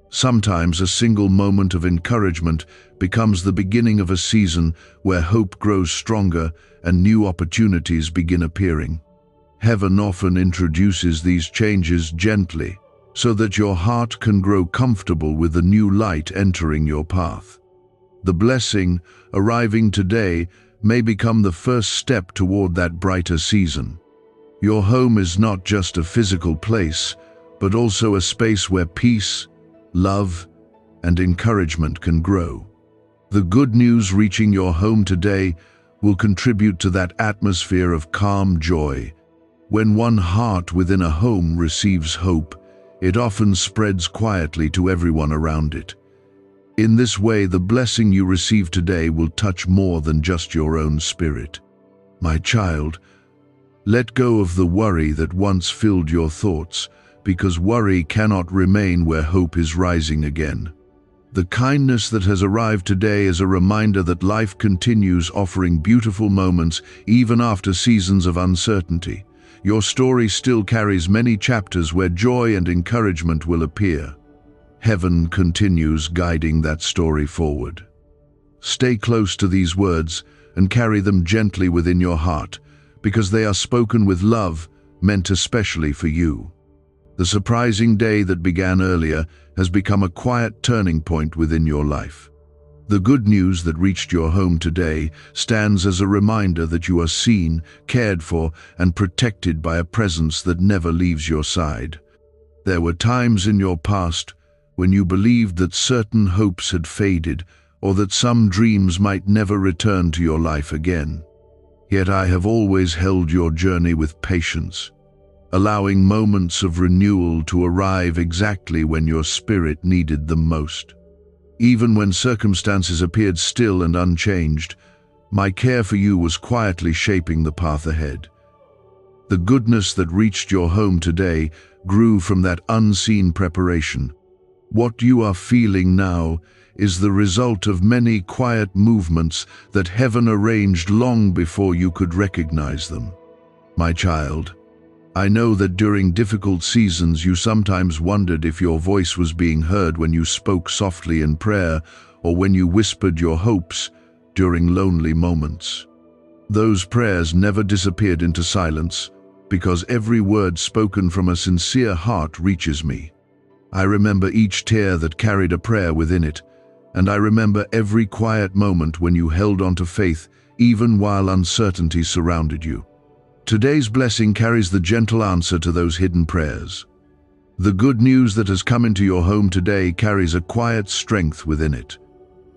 Sometimes a single moment of encouragement becomes the beginning of a season where hope grows stronger and new opportunities begin appearing. Heaven often introduces these changes gently, so that your heart can grow comfortable with the new light entering your path. The blessing arriving today may become the first step toward that brighter season. Your home is not just a physical place, but also a space where peace, love, and encouragement can grow. The good news reaching your home today will contribute to that atmosphere of calm joy. When one heart within a home receives hope, it often spreads quietly to everyone around it. In this way, the blessing you receive today will touch more than just your own spirit. My child, let go of the worry that once filled your thoughts, because worry cannot remain where hope is rising again. The kindness that has arrived today is a reminder that life continues, offering beautiful moments even after seasons of uncertainty. Your story still carries many chapters where joy and encouragement will appear. Heaven continues guiding that story forward. Stay close to these words and carry them gently within your heart, because they are spoken with love, meant especially for you. The surprising day that began earlier has become a quiet turning point within your life. The good news that reached your home today stands as a reminder that you are seen, cared for, and protected by a presence that never leaves your side. There were times in your past when you believed that certain hopes had faded, or that some dreams might never return to your life again. Yet I have always held your journey with patience, allowing moments of renewal to arrive exactly when your spirit needed them most. Even when circumstances appeared still and unchanged, my care for you was quietly shaping the path ahead. The goodness that reached your home today grew from that unseen preparation. What you are feeling now is the result of many quiet movements that heaven arranged long before you could recognize them. My child, I know that during difficult seasons you sometimes wondered if your voice was being heard when you spoke softly in prayer or when you whispered your hopes during lonely moments. Those prayers never disappeared into silence, because every word spoken from a sincere heart reaches me. I remember each tear that carried a prayer within it, and I remember every quiet moment when you held on to faith even while uncertainty surrounded you. Today's blessing carries the gentle answer to those hidden prayers. The good news that has come into your home today carries a quiet strength within it.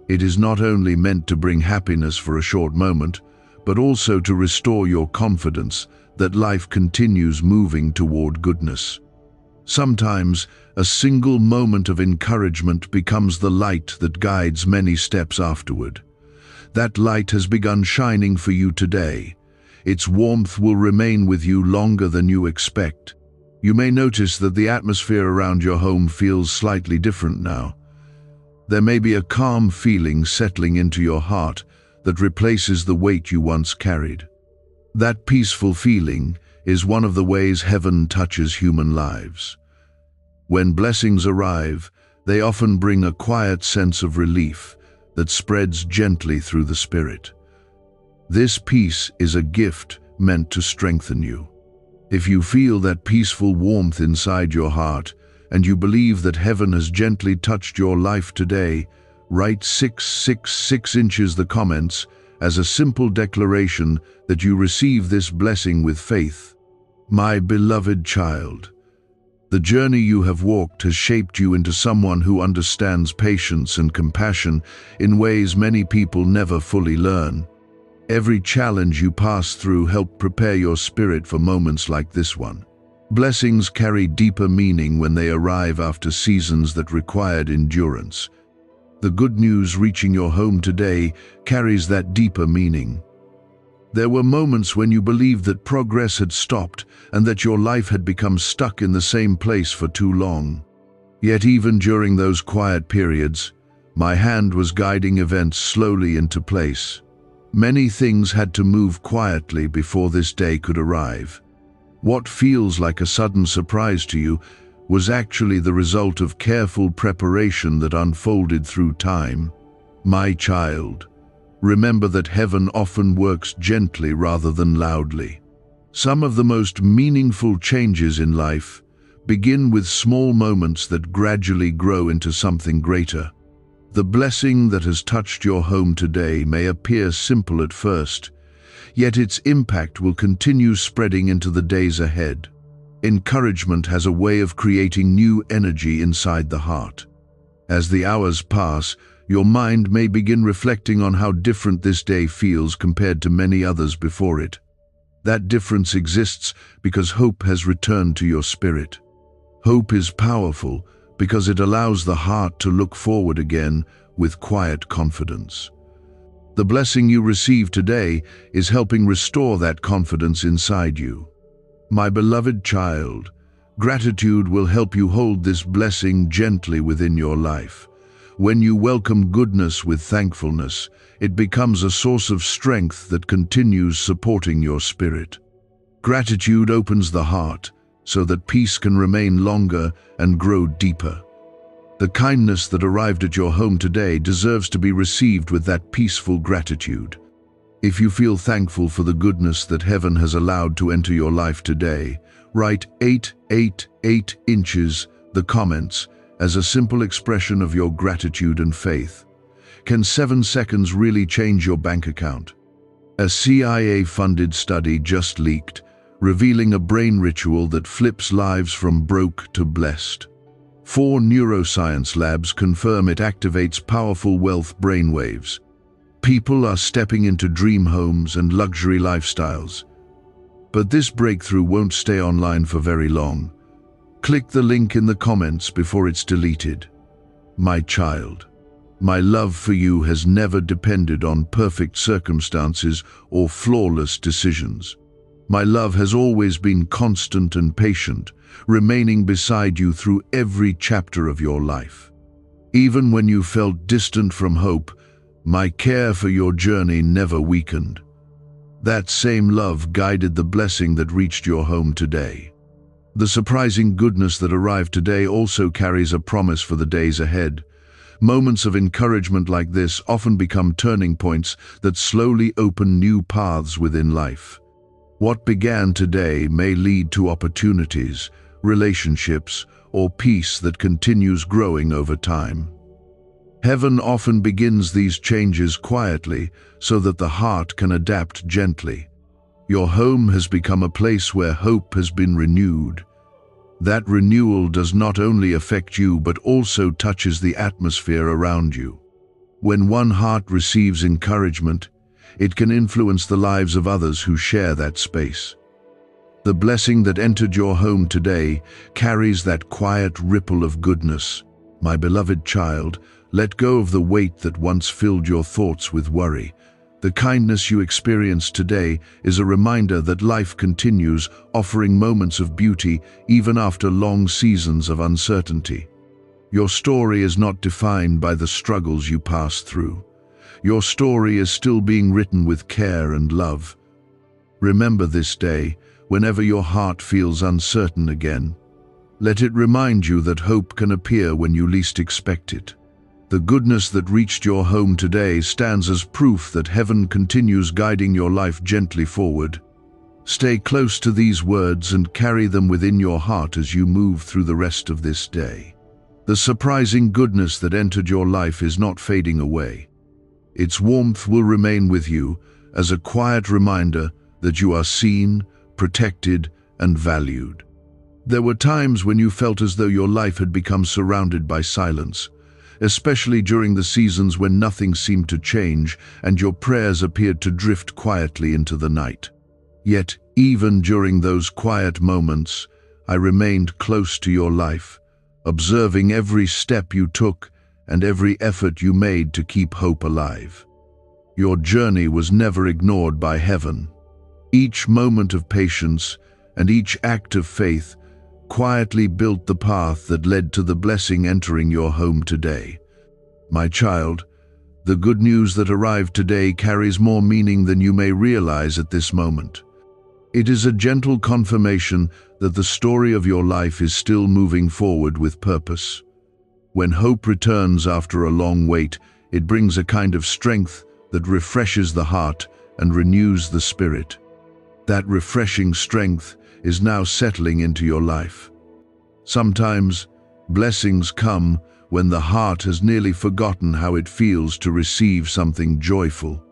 It is not only meant to bring happiness for a short moment, but also to restore your confidence that life continues moving toward goodness. Sometimes, a single moment of encouragement becomes the light that guides many steps afterward. That light has begun shining for you today. Its warmth will remain with you longer than you expect. You may notice that the atmosphere around your home feels slightly different now. There may be a calm feeling settling into your heart that replaces the weight you once carried. That peaceful feeling is one of the ways heaven touches human lives. When blessings arrive, they often bring a quiet sense of relief that spreads gently through the spirit. This peace is a gift meant to strengthen you. If you feel that peaceful warmth inside your heart, and you believe that heaven has gently touched your life today, write 666 inches the comments as a simple declaration that you receive this blessing with faith. My beloved child, the journey you have walked has shaped you into someone who understands patience and compassion in ways many people never fully learn. Every challenge you pass through helped prepare your spirit for moments like this one. Blessings carry deeper meaning when they arrive after seasons that required endurance. The good news reaching your home today carries that deeper meaning. There were moments when you believed that progress had stopped and that your life had become stuck in the same place for too long. Yet even during those quiet periods, my hand was guiding events slowly into place. Many things had to move quietly before this day could arrive. What feels like a sudden surprise to you was actually the result of careful preparation that unfolded through time. My child, remember that heaven often works gently rather than loudly. Some of the most meaningful changes in life Begin with small moments that gradually grow into something greater. The blessing that has touched your home today may appear simple at first, yet its impact will continue spreading into the days ahead. Encouragement has a way of creating new energy inside the heart. As the hours pass, your mind may begin reflecting on how different this day feels compared to many others before it. That difference exists because hope has returned to your spirit. Hope is powerful because it allows the heart to look forward again with quiet confidence. The blessing you receive today is helping restore that confidence inside you. My beloved child, gratitude will help you hold this blessing gently within your life. When you welcome goodness with thankfulness, it becomes a source of strength that continues supporting your spirit. Gratitude opens the heart so that peace can remain longer and grow deeper. The kindness that arrived at your home today deserves to be received with that peaceful gratitude. If you feel thankful for the goodness that heaven has allowed to enter your life today, write 888 inches the comments as a simple expression of your gratitude and faith. Can 7 seconds really change your bank account? A CIA-funded study just leaked, revealing a brain ritual that flips lives from broke to blessed. 4 neuroscience labs confirm it activates powerful wealth brainwaves. People are stepping into dream homes and luxury lifestyles. But this breakthrough won't stay online for very long. Click the link in the comments before it's deleted. My child, my love for you has never depended on perfect circumstances or flawless decisions. My love has always been constant and patient, remaining beside you through every chapter of your life. Even when you felt distant from hope, my care for your journey never weakened. That same love guided the blessing that reached your home today. The surprising goodness that arrived today also carries a promise for the days ahead. Moments of encouragement like this often become turning points that slowly open new paths within life. What began today may lead to opportunities, relationships, or peace that continues growing over time. Heaven often begins these changes quietly so that the heart can adapt gently. Your home has become a place where hope has been renewed. That renewal does not only affect you but also touches the atmosphere around you. When one heart receives encouragement, it can influence the lives of others who share that space. The blessing that entered your home today carries that quiet ripple of goodness. My beloved child, let go of the weight that once filled your thoughts with worry. The kindness you experienced today is a reminder that life continues, offering moments of beauty even after long seasons of uncertainty. Your story is not defined by the struggles you passed through. Your story is still being written with care and love. Remember this day, whenever your heart feels uncertain again. Let it remind you that hope can appear when you least expect it. The goodness that reached your home today stands as proof that heaven continues guiding your life gently forward. Stay close to these words and carry them within your heart as you move through the rest of this day. The surprising goodness that entered your life is not fading away. Its warmth will remain with you as a quiet reminder that you are seen, protected, and valued. There were times when you felt as though your life had become surrounded by silence, especially during the seasons when nothing seemed to change and your prayers appeared to drift quietly into the night. Yet, even during those quiet moments, I remained close to your life, observing every step you took and every effort you made to keep hope alive. Your journey was never ignored by heaven. Each moment of patience and each act of faith quietly built the path that led to the blessing entering your home today. My child, the good news that arrived today carries more meaning than you may realize at this moment. It is a gentle confirmation that the story of your life is still moving forward with purpose. When hope returns after a long wait, it brings a kind of strength that refreshes the heart and renews the spirit. That refreshing strength is now settling into your life. Sometimes, blessings come when the heart has nearly forgotten how it feels to receive something joyful.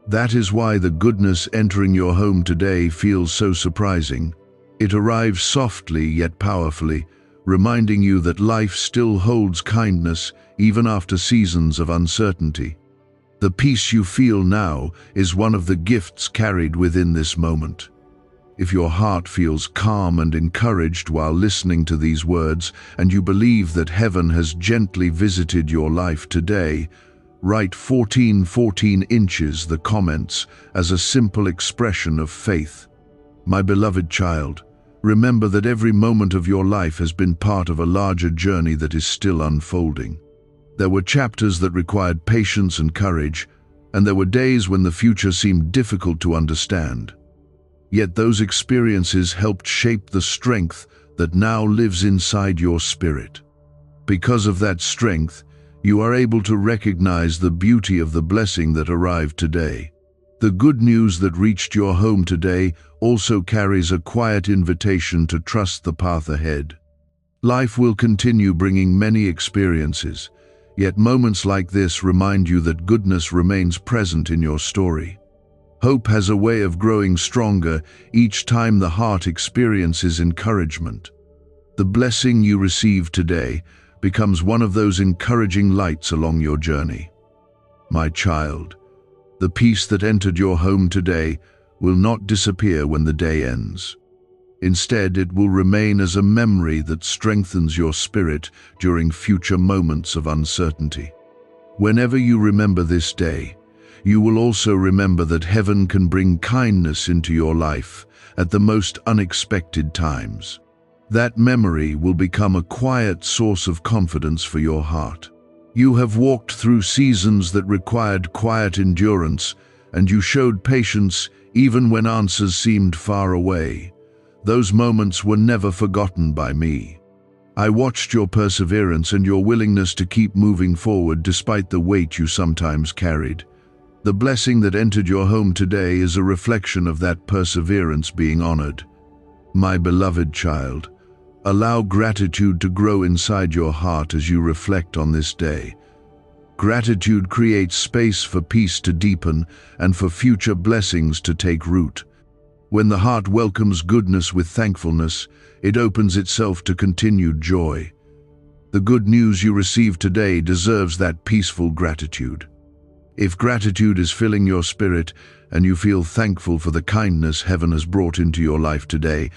That is why the goodness entering your home today feels so surprising. It arrives softly yet powerfully, reminding you that life still holds kindness even after seasons of uncertainty. The peace you feel now is one of the gifts carried within this moment. If your heart feels calm and encouraged while listening to these words, and you believe that heaven has gently visited your life today, write 14 inches the comments as a simple expression of faith. My beloved child, remember that every moment of your life has been part of a larger journey that is still unfolding. There were chapters that required patience and courage, and there were days when the future seemed difficult to understand. Yet those experiences helped shape the strength that now lives inside your spirit. Because of that strength, you are able to recognize the beauty of the blessing that arrived today. The good news that reached your home today also carries a quiet invitation to trust the path ahead. Life will continue bringing many experiences, yet moments like this remind you that goodness remains present in your story. Hope has a way of growing stronger each time the heart experiences encouragement. The blessing you receive today becomes one of those encouraging lights along your journey. My child, the peace that entered your home today will not disappear when the day ends. Instead, it will remain as a memory that strengthens your spirit during future moments of uncertainty. Whenever you remember this day, you will also remember that heaven can bring kindness into your life at the most unexpected times. That memory will become a quiet source of confidence for your heart. You have walked through seasons that required quiet endurance, and you showed patience even when answers seemed far away. Those moments were never forgotten by me. I watched your perseverance and your willingness to keep moving forward despite the weight you sometimes carried. The blessing that entered your home today is a reflection of that perseverance being honored. My beloved child, allow gratitude to grow inside your heart as you reflect on this day. Gratitude creates space for peace to deepen and for future blessings to take root. When the heart welcomes goodness with thankfulness, it opens itself to continued joy. The good news you receive today deserves that peaceful gratitude. If gratitude is filling your spirit and you feel thankful for the kindness heaven has brought into your life today,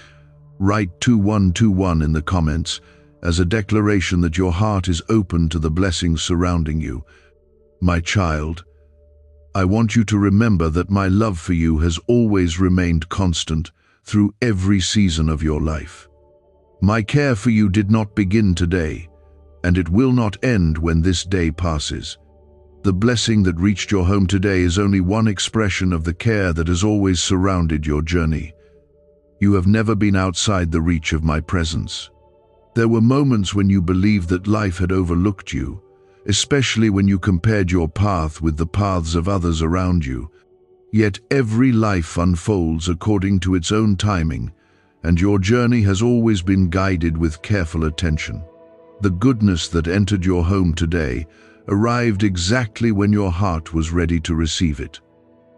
write 2121 in the comments as a declaration that your heart is open to the blessings surrounding you. My child, I want you to remember that my love for you has always remained constant through every season of your life. My care for you did not begin today, and it will not end when this day passes. The blessing that reached your home today is only one expression of the care that has always surrounded your journey. You have never been outside the reach of my presence. There were moments when you believed that life had overlooked you, especially when you compared your path with the paths of others around you. Yet every life unfolds according to its own timing, and your journey has always been guided with careful attention. The goodness that entered your home today arrived exactly when your heart was ready to receive it.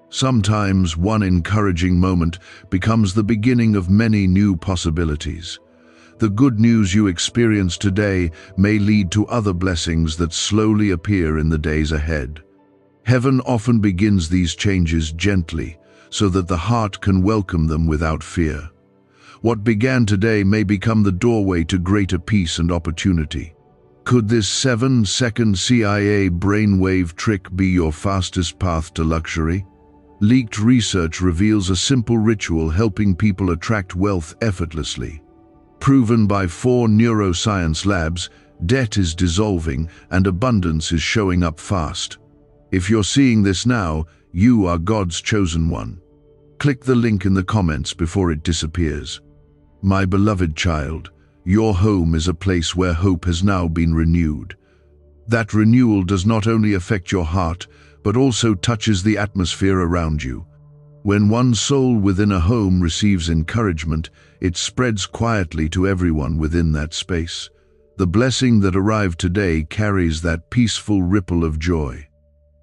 Sometimes one encouraging moment becomes the beginning of many new possibilities. The good news you experience today may lead to other blessings that slowly appear in the days ahead. Heaven often begins these changes gently, so that the heart can welcome them without fear. What began today may become the doorway to greater peace and opportunity. Could this 7-second CIA brainwave trick be your fastest path to luxury? Leaked research reveals a simple ritual helping people attract wealth effortlessly. Proven by 4 neuroscience labs, debt is dissolving and abundance is showing up fast. If you're seeing this now, you are God's chosen one. Click the link in the comments before it disappears. My beloved child, your home is a place where hope has now been renewed. That renewal does not only affect your heart, but also touches the atmosphere around you. When one soul within a home receives encouragement, it spreads quietly to everyone within that space. The blessing that arrived today carries that peaceful ripple of joy.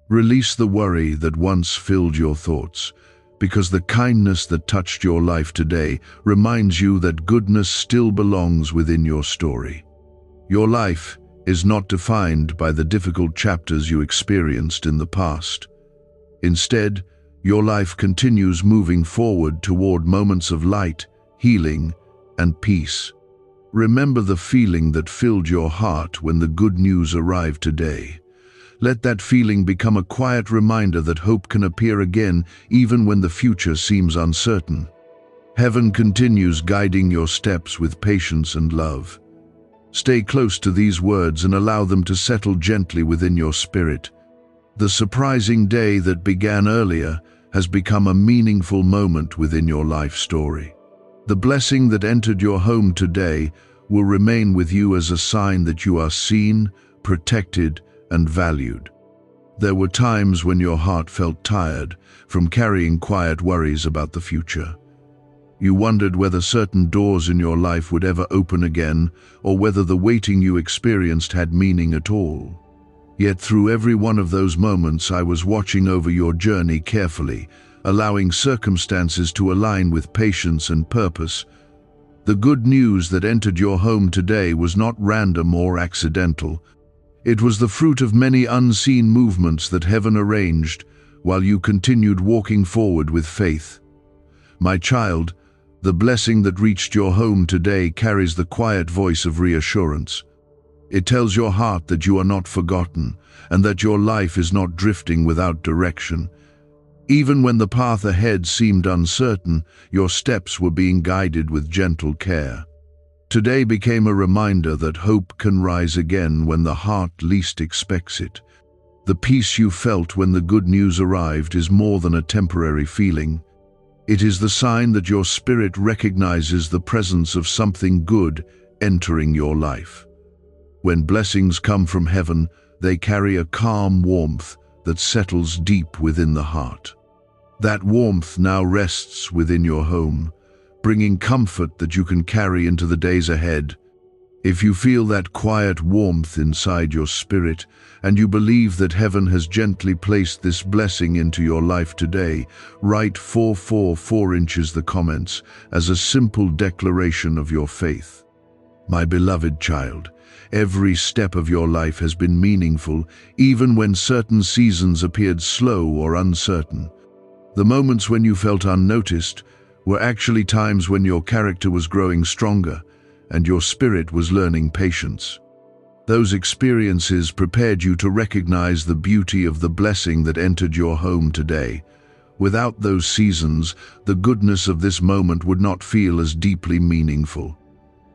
Release the worry that once filled your thoughts, because the kindness that touched your life today reminds you that goodness still belongs within your story. Your life is not defined by the difficult chapters you experienced in the past. Instead, your life continues moving forward toward moments of light, healing, and peace. Remember the feeling that filled your heart when the good news arrived today. Let that feeling become a quiet reminder that hope can appear again even when the future seems uncertain. Heaven continues guiding your steps with patience and love. Stay close to these words and allow them to settle gently within your spirit. The surprising day that began earlier has become a meaningful moment within your life story. The blessing that entered your home today will remain with you as a sign that you are seen, protected, and valued. There were times when your heart felt tired from carrying quiet worries about the future. You wondered whether certain doors in your life would ever open again, or whether the waiting you experienced had meaning at all. Yet through every one of those moments, I was watching over your journey carefully, allowing circumstances to align with patience and purpose. The good news that entered your home today was not random or accidental. It was the fruit of many unseen movements that heaven arranged while you continued walking forward with faith. My child, the blessing that reached your home today carries the quiet voice of reassurance. It tells your heart that you are not forgotten and that your life is not drifting without direction. Even when the path ahead seemed uncertain, your steps were being guided with gentle care. Today became a reminder that hope can rise again when the heart least expects it. The peace you felt when the good news arrived is more than a temporary feeling. It is the sign that your spirit recognizes the presence of something good entering your life. When blessings come from heaven, they carry a calm warmth that settles deep within the heart. That warmth now rests within your home, bringing comfort that you can carry into the days ahead. If you feel that quiet warmth inside your spirit, and you believe that heaven has gently placed this blessing into your life today, write 444 inches the comments as a simple declaration of your faith. My beloved child, every step of your life has been meaningful, even when certain seasons appeared slow or uncertain. The moments when you felt unnoticed were actually times when your character was growing stronger and your spirit was learning patience. Those experiences prepared you to recognize the beauty of the blessing that entered your home today. Without those seasons, the goodness of this moment would not feel as deeply meaningful.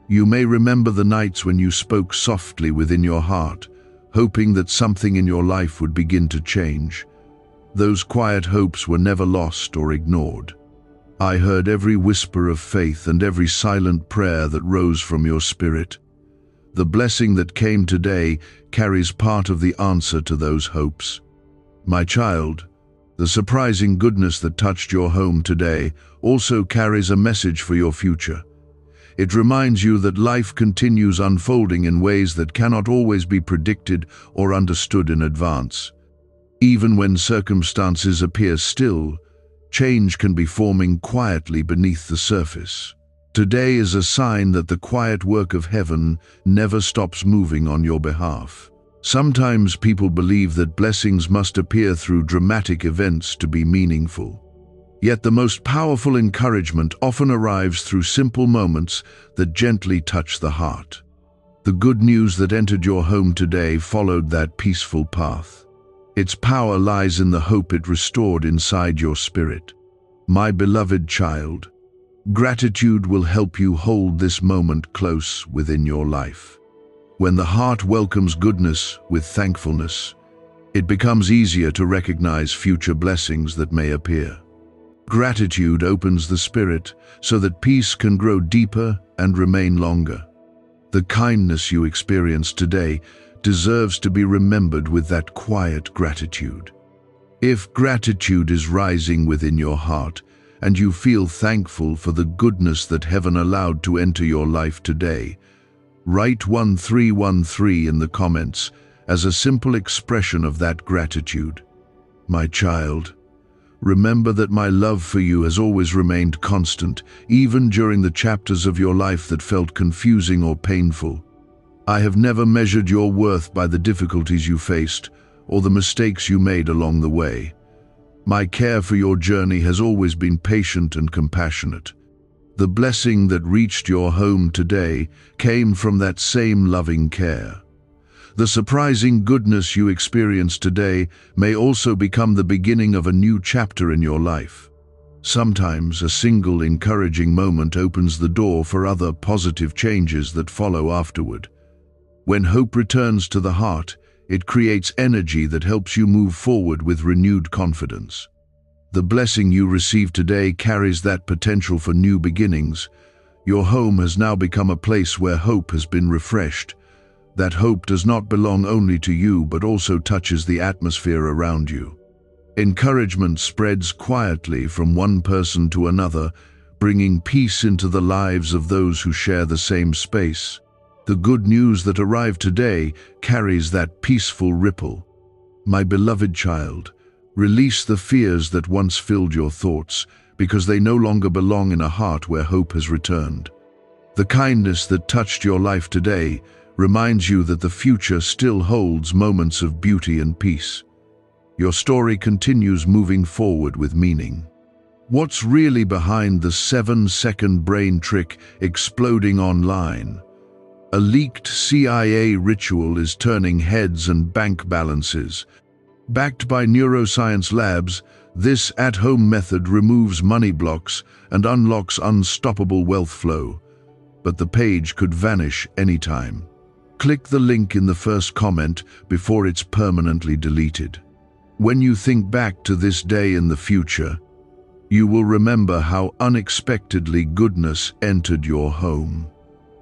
You may remember the nights when you spoke softly within your heart, hoping that something in your life would begin to change. Those quiet hopes were never lost or ignored. I heard every whisper of faith and every silent prayer that rose from your spirit. The blessing that came today carries part of the answer to those hopes. My child, the surprising goodness that touched your home today also carries a message for your future. It reminds you that life continues unfolding in ways that cannot always be predicted or understood in advance. Even when circumstances appear still, change can be forming quietly beneath the surface. Today is a sign that the quiet work of heaven never stops moving on your behalf. Sometimes people believe that blessings must appear through dramatic events to be meaningful. Yet the most powerful encouragement often arrives through simple moments that gently touch the heart. The good news that entered your home today followed that peaceful path. Its power lies in the hope it restored inside your spirit. My beloved child, gratitude will help you hold this moment close within your life. When the heart welcomes goodness with thankfulness, it becomes easier to recognize future blessings that may appear. Gratitude opens the spirit so that peace can grow deeper and remain longer. The kindness you experienced today deserves to be remembered with that quiet gratitude. If gratitude is rising within your heart, and you feel thankful for the goodness that heaven allowed to enter your life today, write 1313 in the comments as a simple expression of that gratitude. My child, remember that my love for you has always remained constant, even during the chapters of your life that felt confusing or painful. I have never measured your worth by the difficulties you faced or the mistakes you made along the way. My care for your journey has always been patient and compassionate. The blessing that reached your home today came from that same loving care. The surprising goodness you experience today may also become the beginning of a new chapter in your life. Sometimes a single encouraging moment opens the door for other positive changes that follow afterward. When hope returns to the heart, it creates energy that helps you move forward with renewed confidence. The blessing you receive today carries that potential for new beginnings. Your home has now become a place where hope has been refreshed. That hope does not belong only to you, but also touches the atmosphere around you. Encouragement spreads quietly from one person to another, bringing peace into the lives of those who share the same space. The good news that arrived today carries that peaceful ripple. My beloved child, release the fears that once filled your thoughts, because they no longer belong in a heart where hope has returned. The kindness that touched your life today reminds you that the future still holds moments of beauty and peace. Your story continues moving forward with meaning. What's really behind the 7-second brain trick exploding online? A leaked CIA ritual is turning heads and bank balances. Backed by neuroscience labs, this at-home method removes money blocks and unlocks unstoppable wealth flow. But the page could vanish anytime. Click the link in the first comment before it's permanently deleted. When you think back to this day in the future, you will remember how unexpectedly goodness entered your home.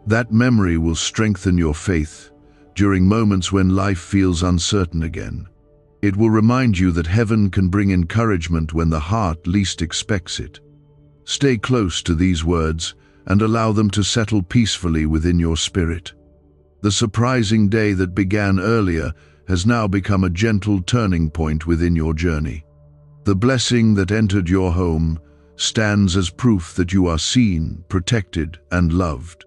That memory will strengthen your faith during moments when life feels uncertain again. It will remind you that heaven can bring encouragement when the heart least expects it. Stay close to these words and allow them to settle peacefully within your spirit. The surprising day that began earlier has now become a gentle turning point within your journey. The blessing that entered your home stands as proof that you are seen, protected, and loved.